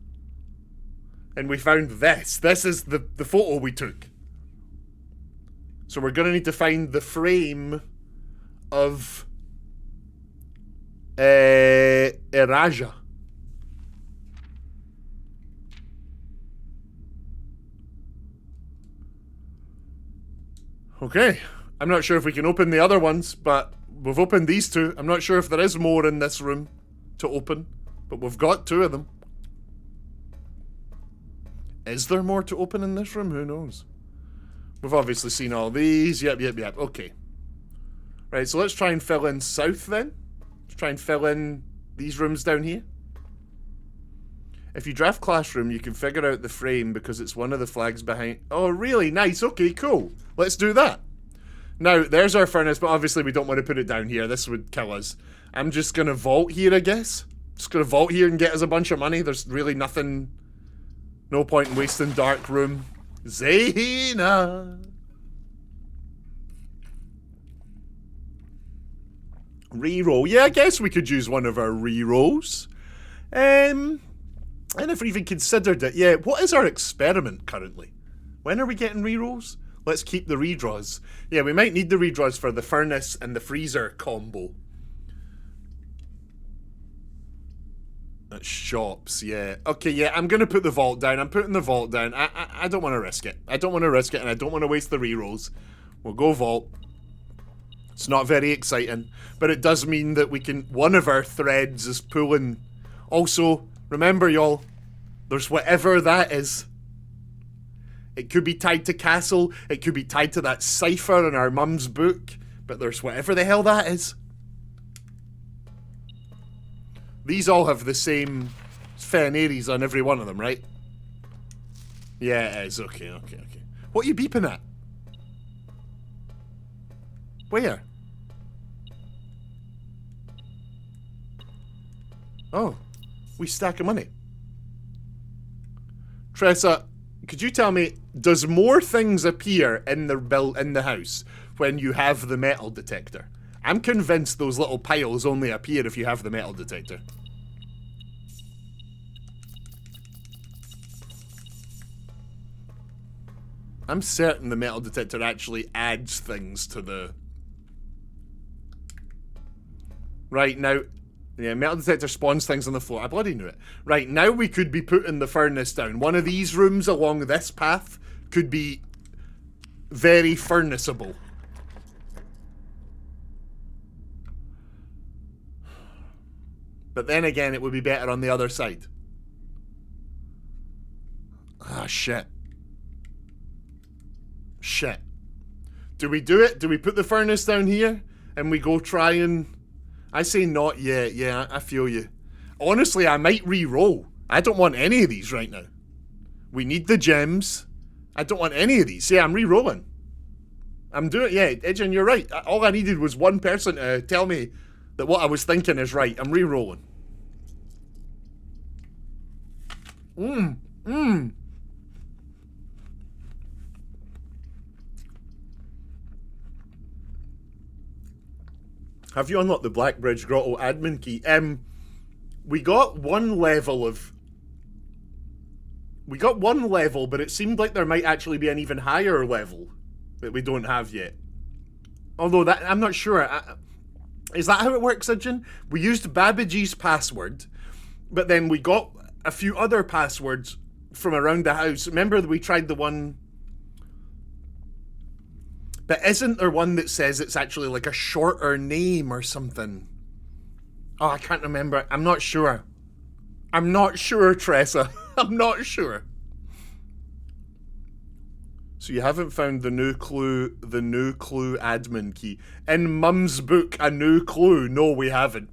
And we found this. This is the photo we took. So we're going to need to find the frame of Iraja. Okay. I'm not sure if we can open the other ones, but we've opened these two. I'm not sure if there is more in this room to open, but we've got two of them. Is there more to open in this room? Who knows? We've obviously seen all these. Yep. Okay. Right, so let's try and fill in south then. Let's try and fill in these rooms down here. If you draft classroom, you can figure out the frame because it's one of the flags behind. Oh, really? Nice. Okay, cool. Let's do that. Now, there's our furnace, but obviously we don't want to put it down here. This would kill us. I'm just going to vault here, I guess. Just going to vault here and get us a bunch of money. There's really nothing... No point in wasting dark room. Zaina! Reroll. Yeah, I guess we could use one of our rerolls. I never even considered it. Yeah, what is our experiment currently? When are we getting rerolls? Let's keep the redraws. Yeah, we might need the redraws for the furnace and the freezer combo. At shops, yeah. Okay, yeah, I'm going to put the vault down. I'm putting the vault down. I don't want to risk it. I don't want to risk it, and I don't want to waste the rerolls. We'll go vault. It's not very exciting, but it does mean that we can... One of our threads is pulling... Also, remember, y'all, there's whatever that is. It could be tied to Castle. It could be tied to that cipher in our mum's book. But there's whatever the hell that is. These all have the same Fenaries on every one of them, right? Yeah, it is. Okay. What are you beeping at? Where? Oh, we stack of money. Tressa, could you tell me, does more things appear in the house when you have the metal detector? I'm convinced those little piles only appear if you have the metal detector. I'm certain the metal detector actually adds things to the... Right, now... Yeah, metal detector spawns things on the floor. I bloody knew it. Right, now we could be putting the furnace down. One of these rooms along this path could be very furnaceable. But then again, it would be better on the other side. Ah, shit. Shit. Do we do it? Do we put the furnace down here? And we go try and... I say not yet. Yeah, I feel you. Honestly, I might re-roll. I don't want any of these right now. We need the gems. I don't want any of these. Yeah, I'm re-rolling. I'm doing... Yeah, Edgen, you're right. All I needed was one person to tell me that what I was thinking is right. I'm re-rolling. Have you unlocked the Blackbridge Grotto admin key? We got one level of... We got one level, but it seemed like there might actually be an even higher level that we don't have yet. Although, that I'm not sure. Is that how it works, Edgen? We used Babaji's password, but then we got a few other passwords from around the house. Remember that we tried the one... But isn't there one that says it's actually like a shorter name or something? Oh, I can't remember. I'm not sure. I'm not sure, Tressa. I'm not sure. So you haven't found the new clue admin key. In Mum's book, a new clue. No, we haven't.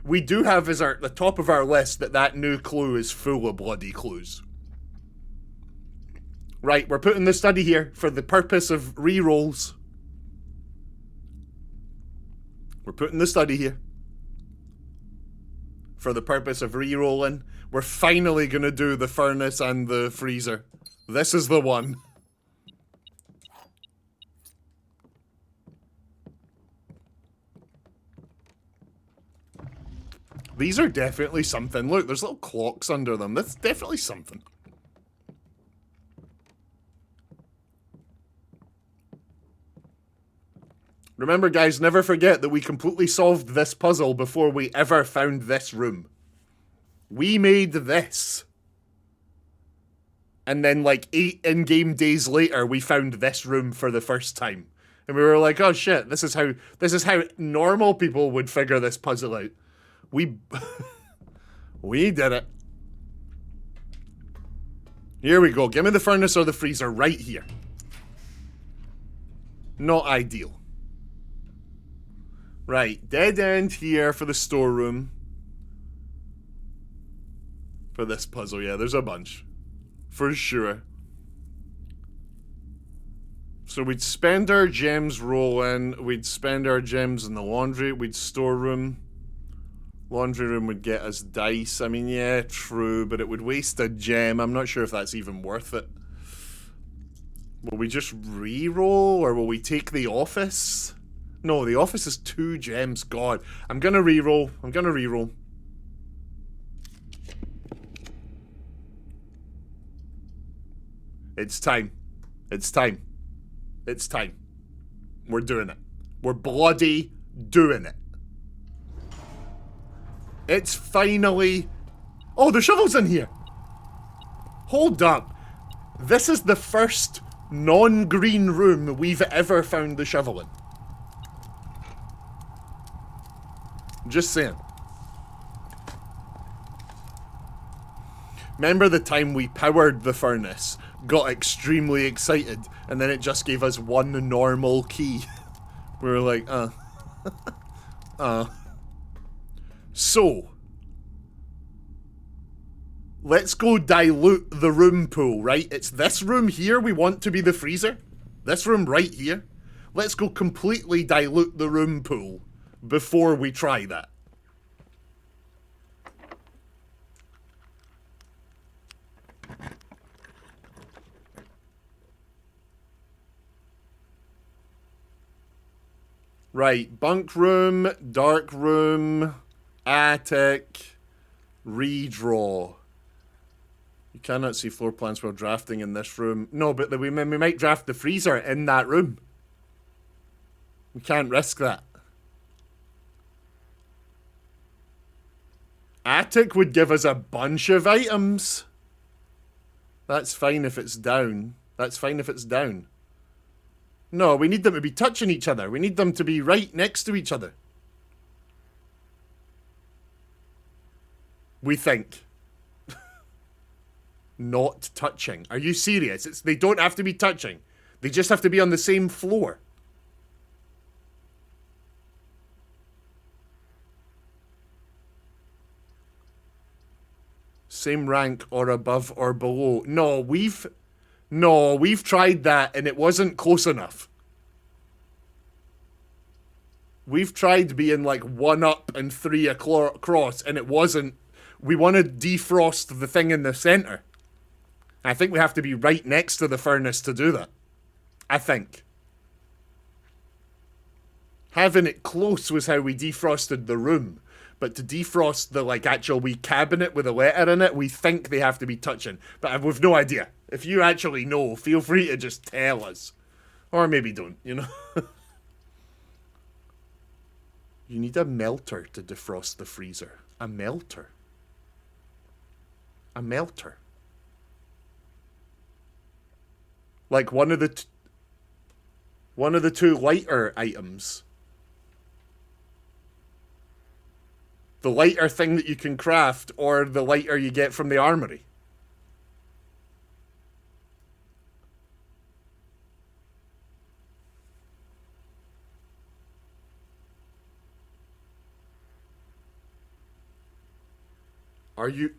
We do have as the top of our list that new clue is full of bloody clues. Right, we're putting the study here for the purpose of re-rolls. We're putting the study here. For the purpose of re-rolling. We're finally gonna do the furnace and the freezer. This is the one. These are definitely something. Look, there's little clocks under them. That's definitely something. Remember, guys, never forget that we completely solved this puzzle before we ever found this room. We made this. And then, like, 8 in-game days later, we found this room for the first time. And we were like, oh shit, this is how normal people would figure this puzzle out. We did it. Here we go. Give me the furnace or the freezer right here. Not ideal. Right, dead end here for the storeroom. For this puzzle, yeah, there's a bunch. For sure. So we'd spend our gems rolling, we'd spend our gems in the laundry, we'd storeroom. Laundry room would get us dice. I mean, yeah, true, but it would waste a gem. I'm not sure if that's even worth it. Will we just re-roll, or will we take the office? No, the office is 2 gems. God, I'm gonna re-roll. I'm gonna re-roll. It's time. It's time. It's time. We're doing it. We're bloody doing it. It's finally... Oh, the shovel's in here! Hold up. This is the first non-green room we've ever found the shovel in. Just saying. Remember the time we powered the furnace, got extremely excited, and then it just gave us one normal key? We were like, So, let's go dilute the room pool, right? It's this room here we want to be the freezer. This room right here. Let's go completely dilute the room pool before we try that. Right, bunk room, dark room, attic, redraw. You cannot see floor plans while drafting in this room. No, but we might draft the freezer in that room. We can't risk that. Attic would give us a bunch of items. That's fine if it's down. That's fine if it's down. No, we need them to be touching each other. We need them to be right next to each other. We think. Not touching. Are you serious? They don't have to be touching. They just have to be on the same floor. Same rank or above or below. No, we've tried that and it wasn't close enough. We've tried being like 1 up and 3 across and it wasn't. We want to defrost the thing in the center. I think we have to be right next to the furnace to do that. I think. Having it close was how we defrosted the room. But to defrost the like actual wee cabinet with a letter in it, we think they have to be touching. But we've no idea. If you actually know, feel free to just tell us. Or maybe don't, you know. You need a melter to defrost the freezer. A melter. A melter. Like one of the 2 lighter items. The lighter thing that you can craft, or the lighter you get from the armory. Are you...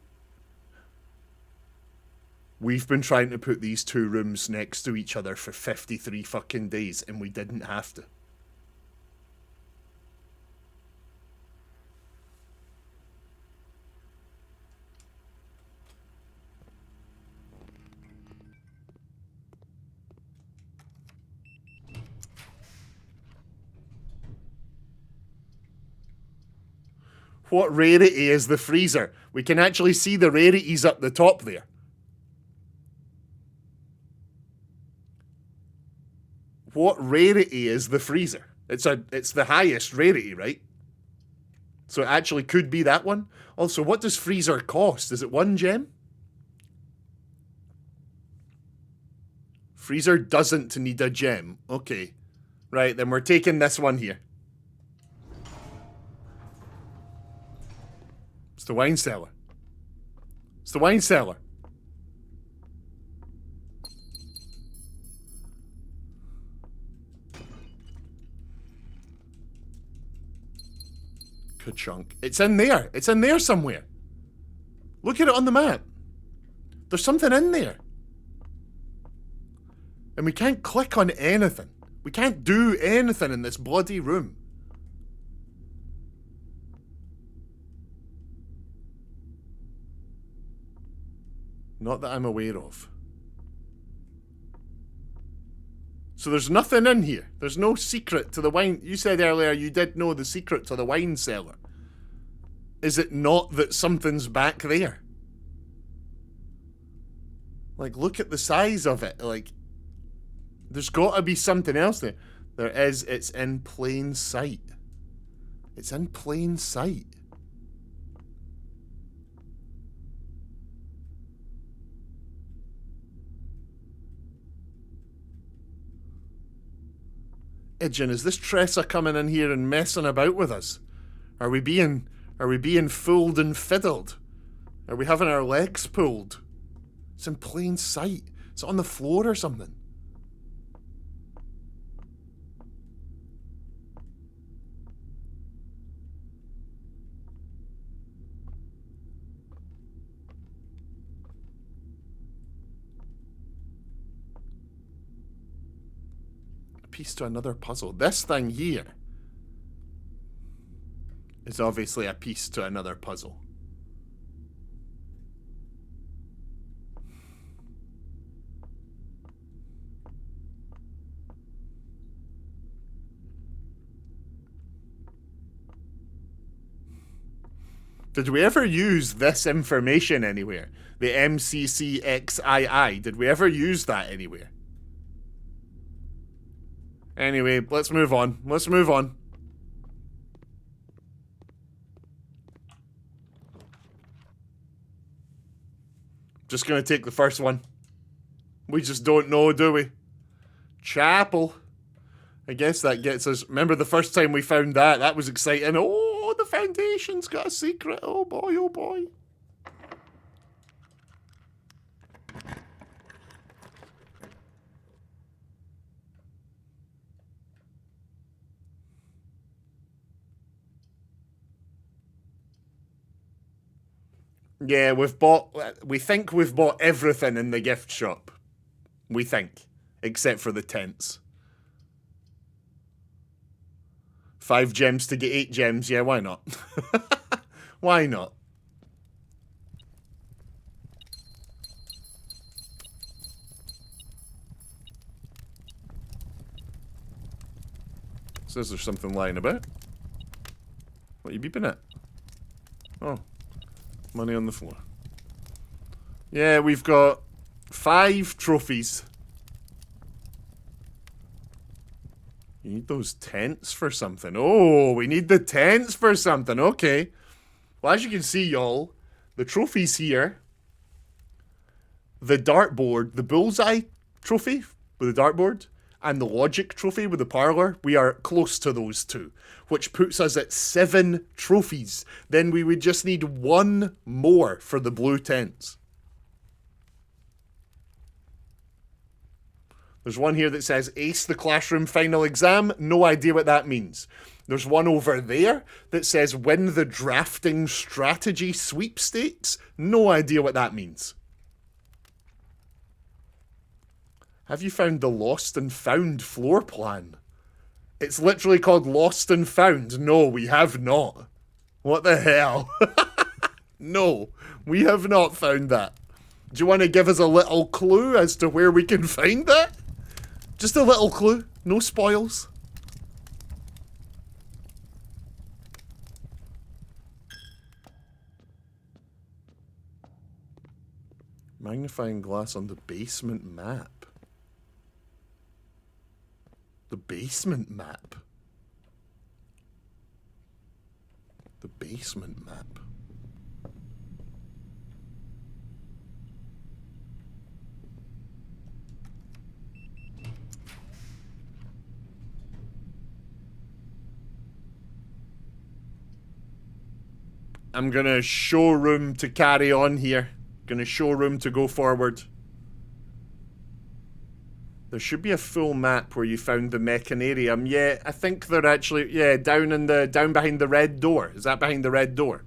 We've been trying to put these 2 rooms next to each other for 53 fucking days, and we didn't have to. What rarity is the freezer? We can actually see the rarities up the top there. What rarity is the freezer? It's the highest rarity, right? So it actually could be that one. Also, what does freezer cost? Is it 1 gem? Freezer doesn't need a gem. Okay. Right, then we're taking this one here. It's the wine cellar. It's the wine cellar. Ka-chunk. It's in there. It's in there somewhere. Look at it on the map. There's something in there. And we can't click on anything. We can't do anything in this bloody room. Not that I'm aware of. So there's nothing in here. There's no secret to the wine. You said earlier you did know the secret to the wine cellar. Is it not that something's back there? Like, look at the size of it. Like, there's got to be something else there. There is. It's in plain sight. It's in plain sight. Ijin, is this Tressa coming in here and messing about with us? Are we being fooled and fiddled? Are we having our legs pulled? It's in plain sight. It's on the floor or something. Piece to another puzzle. This thing here is obviously a piece to another puzzle. Did we ever use this information anywhere? The MCCXII. Did we ever use that anywhere? Anyway, let's move on. Let's move on. Just gonna take the first one. We just don't know, do we? Chapel. I guess that gets us... Remember the first time we found that? That was exciting. Oh, the foundation's got a secret. Oh boy, oh boy. Yeah, we think we've bought everything in the gift shop. We think. Except for the tents. 5 gems to get 8 gems. Yeah, why not? Why not? Says there's something lying about. What are you beeping at? Oh. Money on the floor. Yeah, we've got 5 trophies. You need those tents for something. Oh, we need the tents for something. Okay. Well, as you can see, y'all, the trophies here, the dartboard, the bullseye trophy with the dartboard, and the logic trophy with the parlor, we are close to those 2, which puts us at 7 trophies. Then we would just need 1 more for the blue tents. There's one here that says ace the classroom final exam. No idea what that means. There's one over there that says win the drafting strategy sweepstakes. No idea what that means. Have you found the lost and found floor plan? It's literally called Lost and Found. No, we have not. What the hell? No, we have not found that. Do you want to give us a little clue as to where we can find that? Just a little clue. No spoils. Magnifying glass on the basement map. The basement map. The basement map. I'm gonna show room to carry on here. Gonna show room to go forward. There should be a full map where you found the mechanarium. Yeah, I think they're actually, yeah, down behind the red door. Is that behind the red door?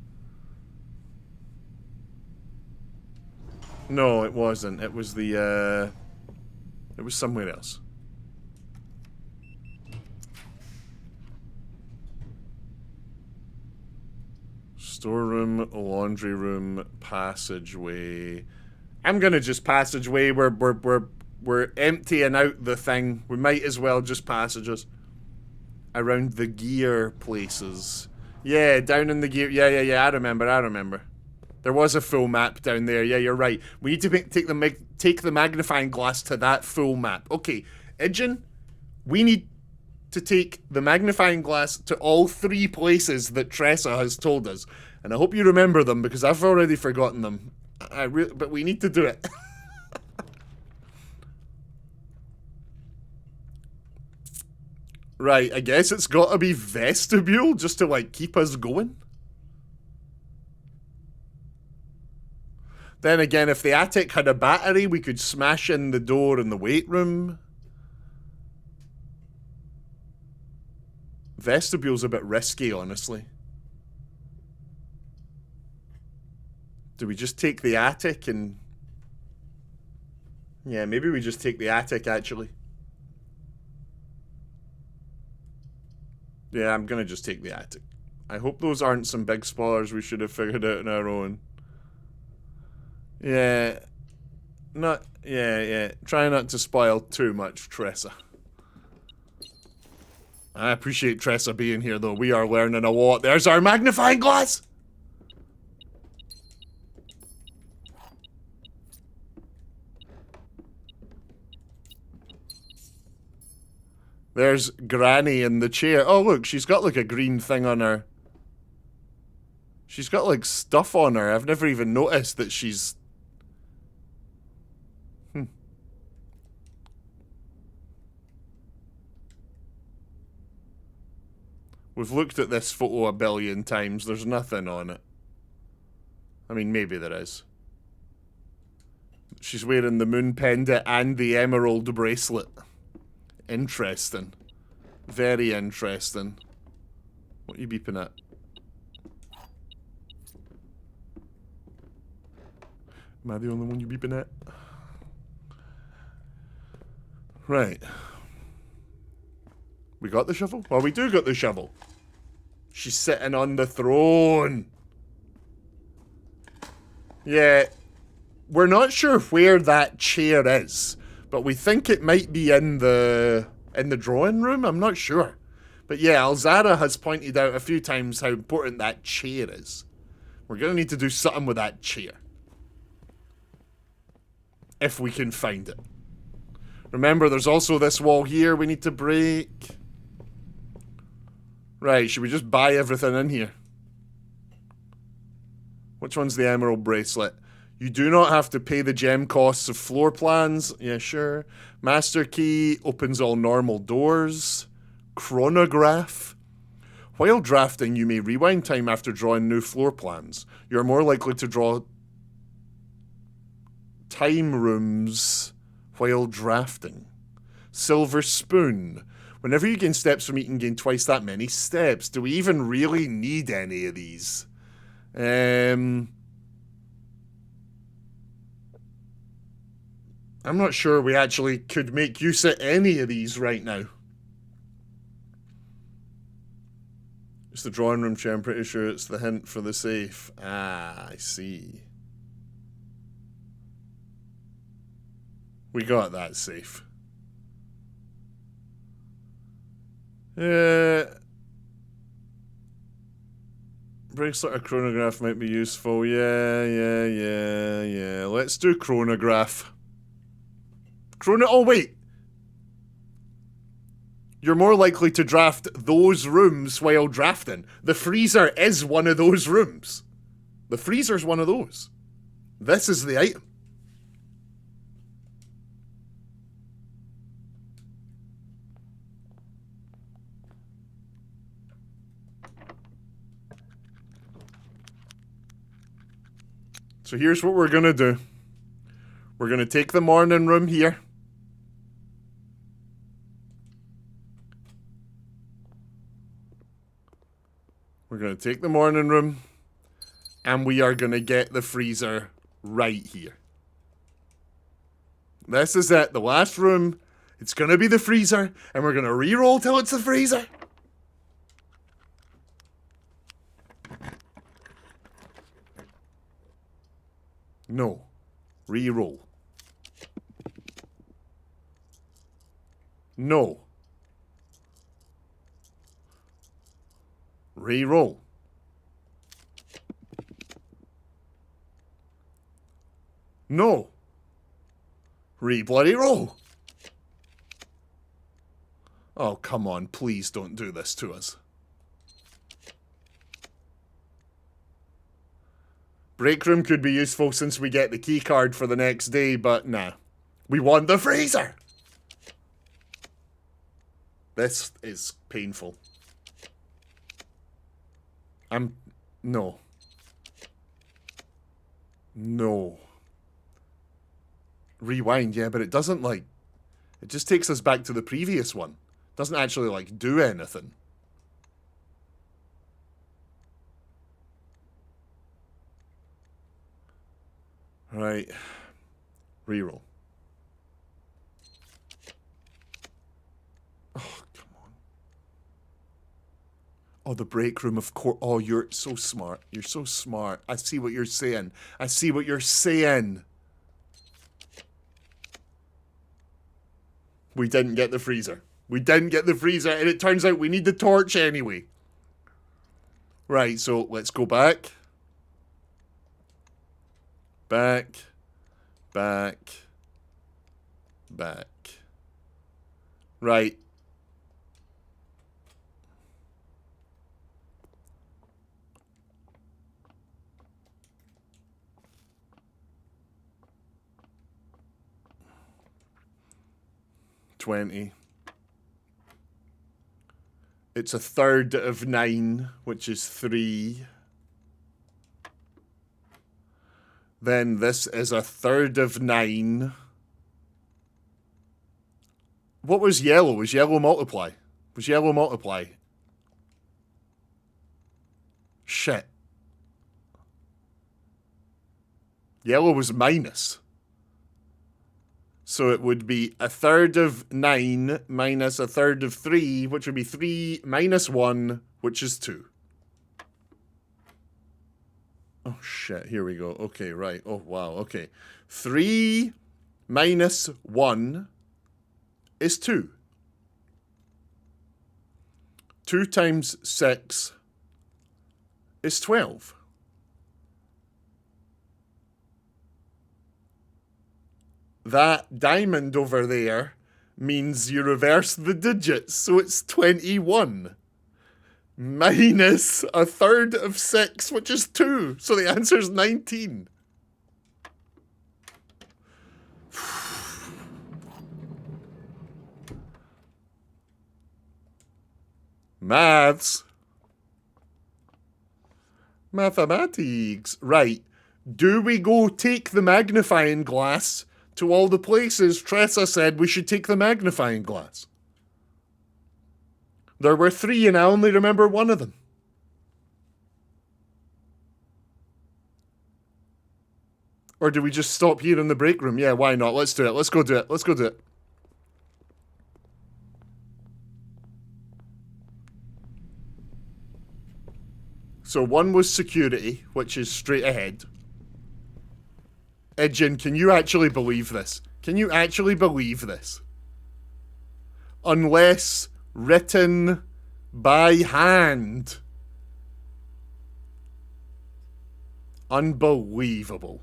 No, it wasn't. It was the, it was somewhere else. Storeroom, laundry room, passageway. I'm gonna just passageway. We're emptying out the thing. We might as well just passages. Around the gear places. Yeah, down in the gear. Yeah. I remember. There was a full map down there. Yeah, you're right. We need to take the magnifying glass to that full map. Okay, Idjin, we need to take the magnifying glass to all 3 places that Tressa has told us. And I hope you remember them, because I've already forgotten them. But we need to do it. Right, I guess it's gotta be vestibule, just to, like, keep us going. Then again, if the attic had a battery, we could smash in the door in the weight room. Vestibule's a bit risky, honestly. Do we just take the attic and... Yeah, maybe we just take the attic, actually. Yeah, I'm gonna just take the attic. I hope those aren't some big spoilers we should have figured out on our own. Yeah. Yeah. Try not to spoil too much, Tressa. I appreciate Tressa being here, though. We are learning a lot. There's our magnifying glass! There's Granny in the chair. Oh, look, she's got, like, a green thing on her. She's got, like, stuff on her. I've never even noticed that she's... We've looked at this photo a billion times. There's nothing on it. I mean, maybe there is. She's wearing the moon pendant and the emerald bracelet. Interesting. Very interesting. What are you beeping at? Am I the only one you beeping at? Right. We got the shovel? Well, we do got the shovel. She's sitting on the throne. Yeah. We're not sure where that chair is, but we think it might be in the drawing room. I'm not sure. But yeah, Alzara has pointed out a few times how important that chair is. We're going to need to do something with that chair. If we can find it. Remember, there's also this wall here we need to break. Right, should we just buy everything in here? Which one's the emerald bracelet? You do not have to pay the gem costs of floor plans. Yeah, sure. Master key opens all normal doors. Chronograph. While drafting, you may rewind time after drawing new floor plans. You're more likely to draw time rooms while drafting. Silver spoon. Whenever you gain steps from eating, gain twice that many steps. Do we even really need any of these? I'm not sure we actually could make use of any of these right now. It's the drawing room chair, I'm pretty sure it's the hint for the safe. Ah, I see. We got that safe. Bracelet or chronograph might be useful. Yeah. Let's do chronograph. Oh, wait. You're more likely to draft those rooms while drafting. The freezer is one of those rooms. The freezer's one of those. This is the item. So here's what we're going to do. We're going to take the morning room here. We're going to take the morning room. And we are going to get the freezer right here. This is it. The last room. It's going to be the freezer. And we're going to re-roll till it's the freezer. No. Re-roll. No. Re-roll. No. Re-bloody roll. Oh, come on. Please don't do this to us. Break room could be useful since we get the key card for the next day, but nah. We want the freezer! This is painful. No. No. Rewind, yeah, but it doesn't, like... It just takes us back to the previous one. It doesn't actually, like, do anything. Right. Reroll. Oh, come on. Oh, the break room, of course. Oh, you're so smart. You're so smart. I see what you're saying. I see what you're saying. We didn't get the freezer. We didn't get the freezer, and it turns out we need the torch anyway. Right, so let's go back. Back. Right. $20. It's a third of 9, which is 3. Then this is a third of 9. What was yellow? Was yellow multiply? Was yellow multiply? Shit. Yellow was minus. So it would be a third of 9 minus a third of 3, which would be 3 minus 1, which is 2. Oh, shit. Here we go. Okay, right. Oh, wow. Okay. 3 minus 1 is 2. 2 times 6 is 12. That diamond over there means you reverse the digits, so it's 21. Minus a third of 6, which is 2. So the answer is 19. Maths. Mathematics. Right. Do we go take the magnifying glass to all the places Tressa said we should take the magnifying glass? There were 3 and I only remember 1 of them. Or do we just stop here in the break room? Yeah, why not? Let's do it. Let's go do it. Let's go do it. So 1 was security, which is straight ahead. Ejin, can you actually believe this? Can you actually believe this? Unless written by hand. Unbelievable.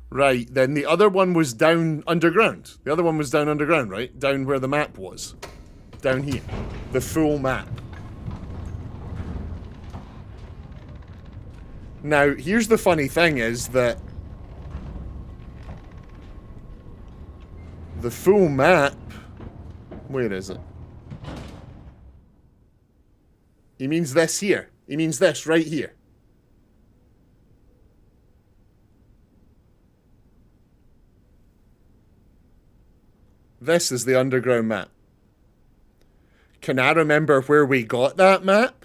Right, then the other one was down underground. The other one was down underground, right? Down where the map was. Down here. The full map. Now, here's the funny thing is that the full map... Where is it? He means this here. He means this right here. This is the underground map. Can I remember where we got that map?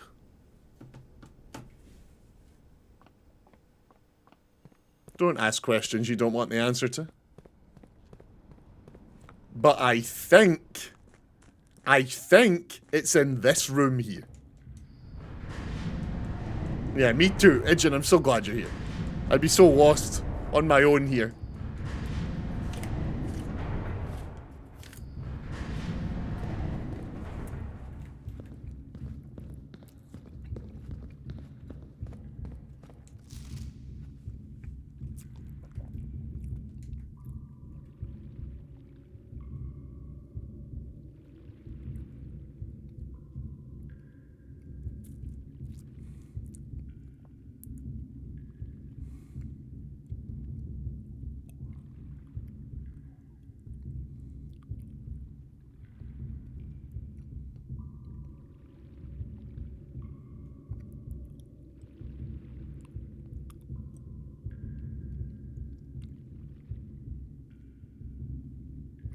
Don't ask questions you don't want the answer to. But I think it's in this room here. Yeah, me too. Idjin, I'm so glad you're here. I'd be so lost on my own here.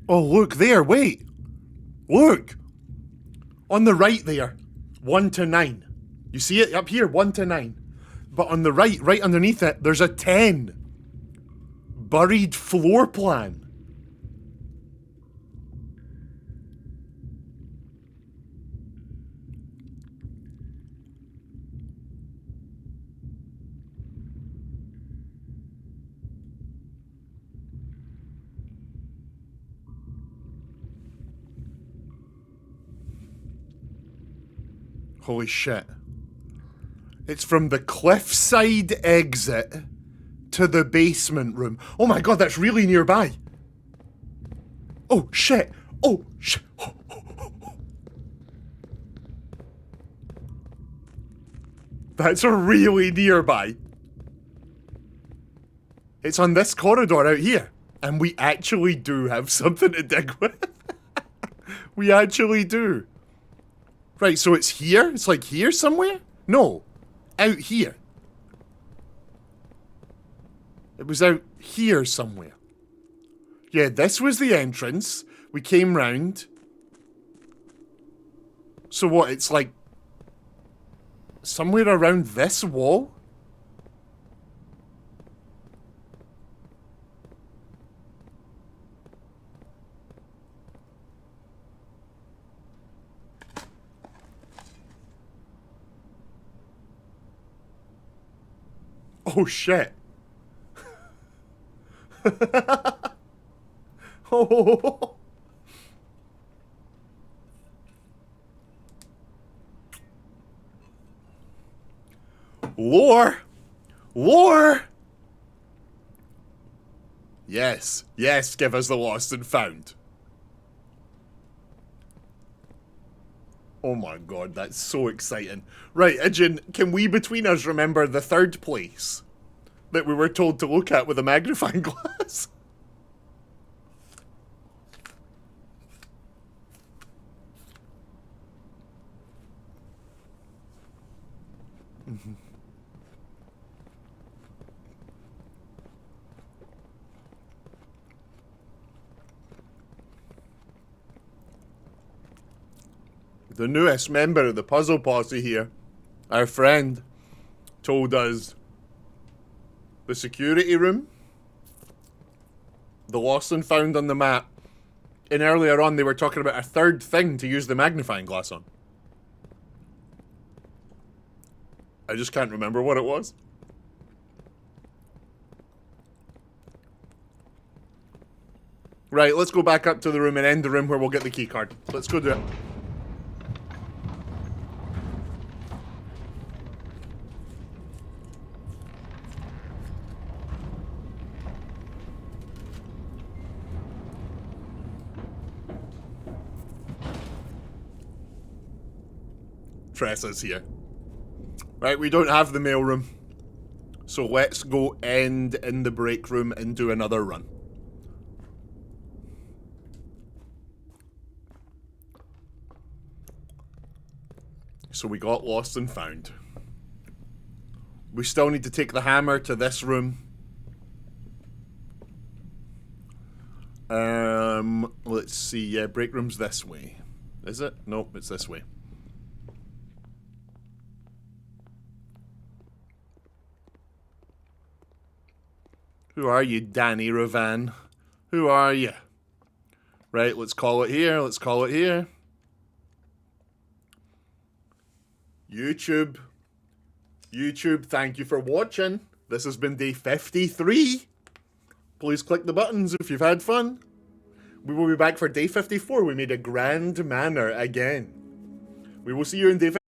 Oh, look there, wait. Look. On the right there, 1 to 9. You see it up here, 1 to 9. But on the right, right underneath it, there's a 10. Buried floor plan. Holy shit. It's from the cliffside exit to the basement room. Oh my god, that's really nearby. Oh shit. Oh shit. That's really nearby. It's on this corridor out here. And we actually do have something to dig with. We actually do. Right, so it's here? It's like here somewhere? No. Out here. It was out here somewhere. Yeah, this was the entrance. We came round. So what, it's like... somewhere around this wall? Oh shit. Oh. Lore. Lore. Yes. Yes, give us the lost and found. Oh my god, that's so exciting. Right, Idjin, can we between us remember the third place that we were told to look at with a magnifying glass? Mm-hmm. The newest member of the puzzle posse here, our friend, told us the security room, the lost and found on the map, and earlier on they were talking about a third thing to use the magnifying glass on. I just can't remember what it was. Right, let's go back up to the room and end the room where we'll get the key card. Let's go do it. trestles here. Right, we don't have the mailroom. So let's go end in the break room and do another run. So we got lost and found. We still need to take the hammer to this room. Let's see. Yeah, break room's this way. Is it? Nope, it's this way. Who are you, Danny Ravan? Who are you? Right, let's call it here. Let's call it here. YouTube. YouTube, thank you for watching. This has been day 53. Please click the buttons if you've had fun. We will be back for day 54. We made a grand manor again. We will see you in day 54.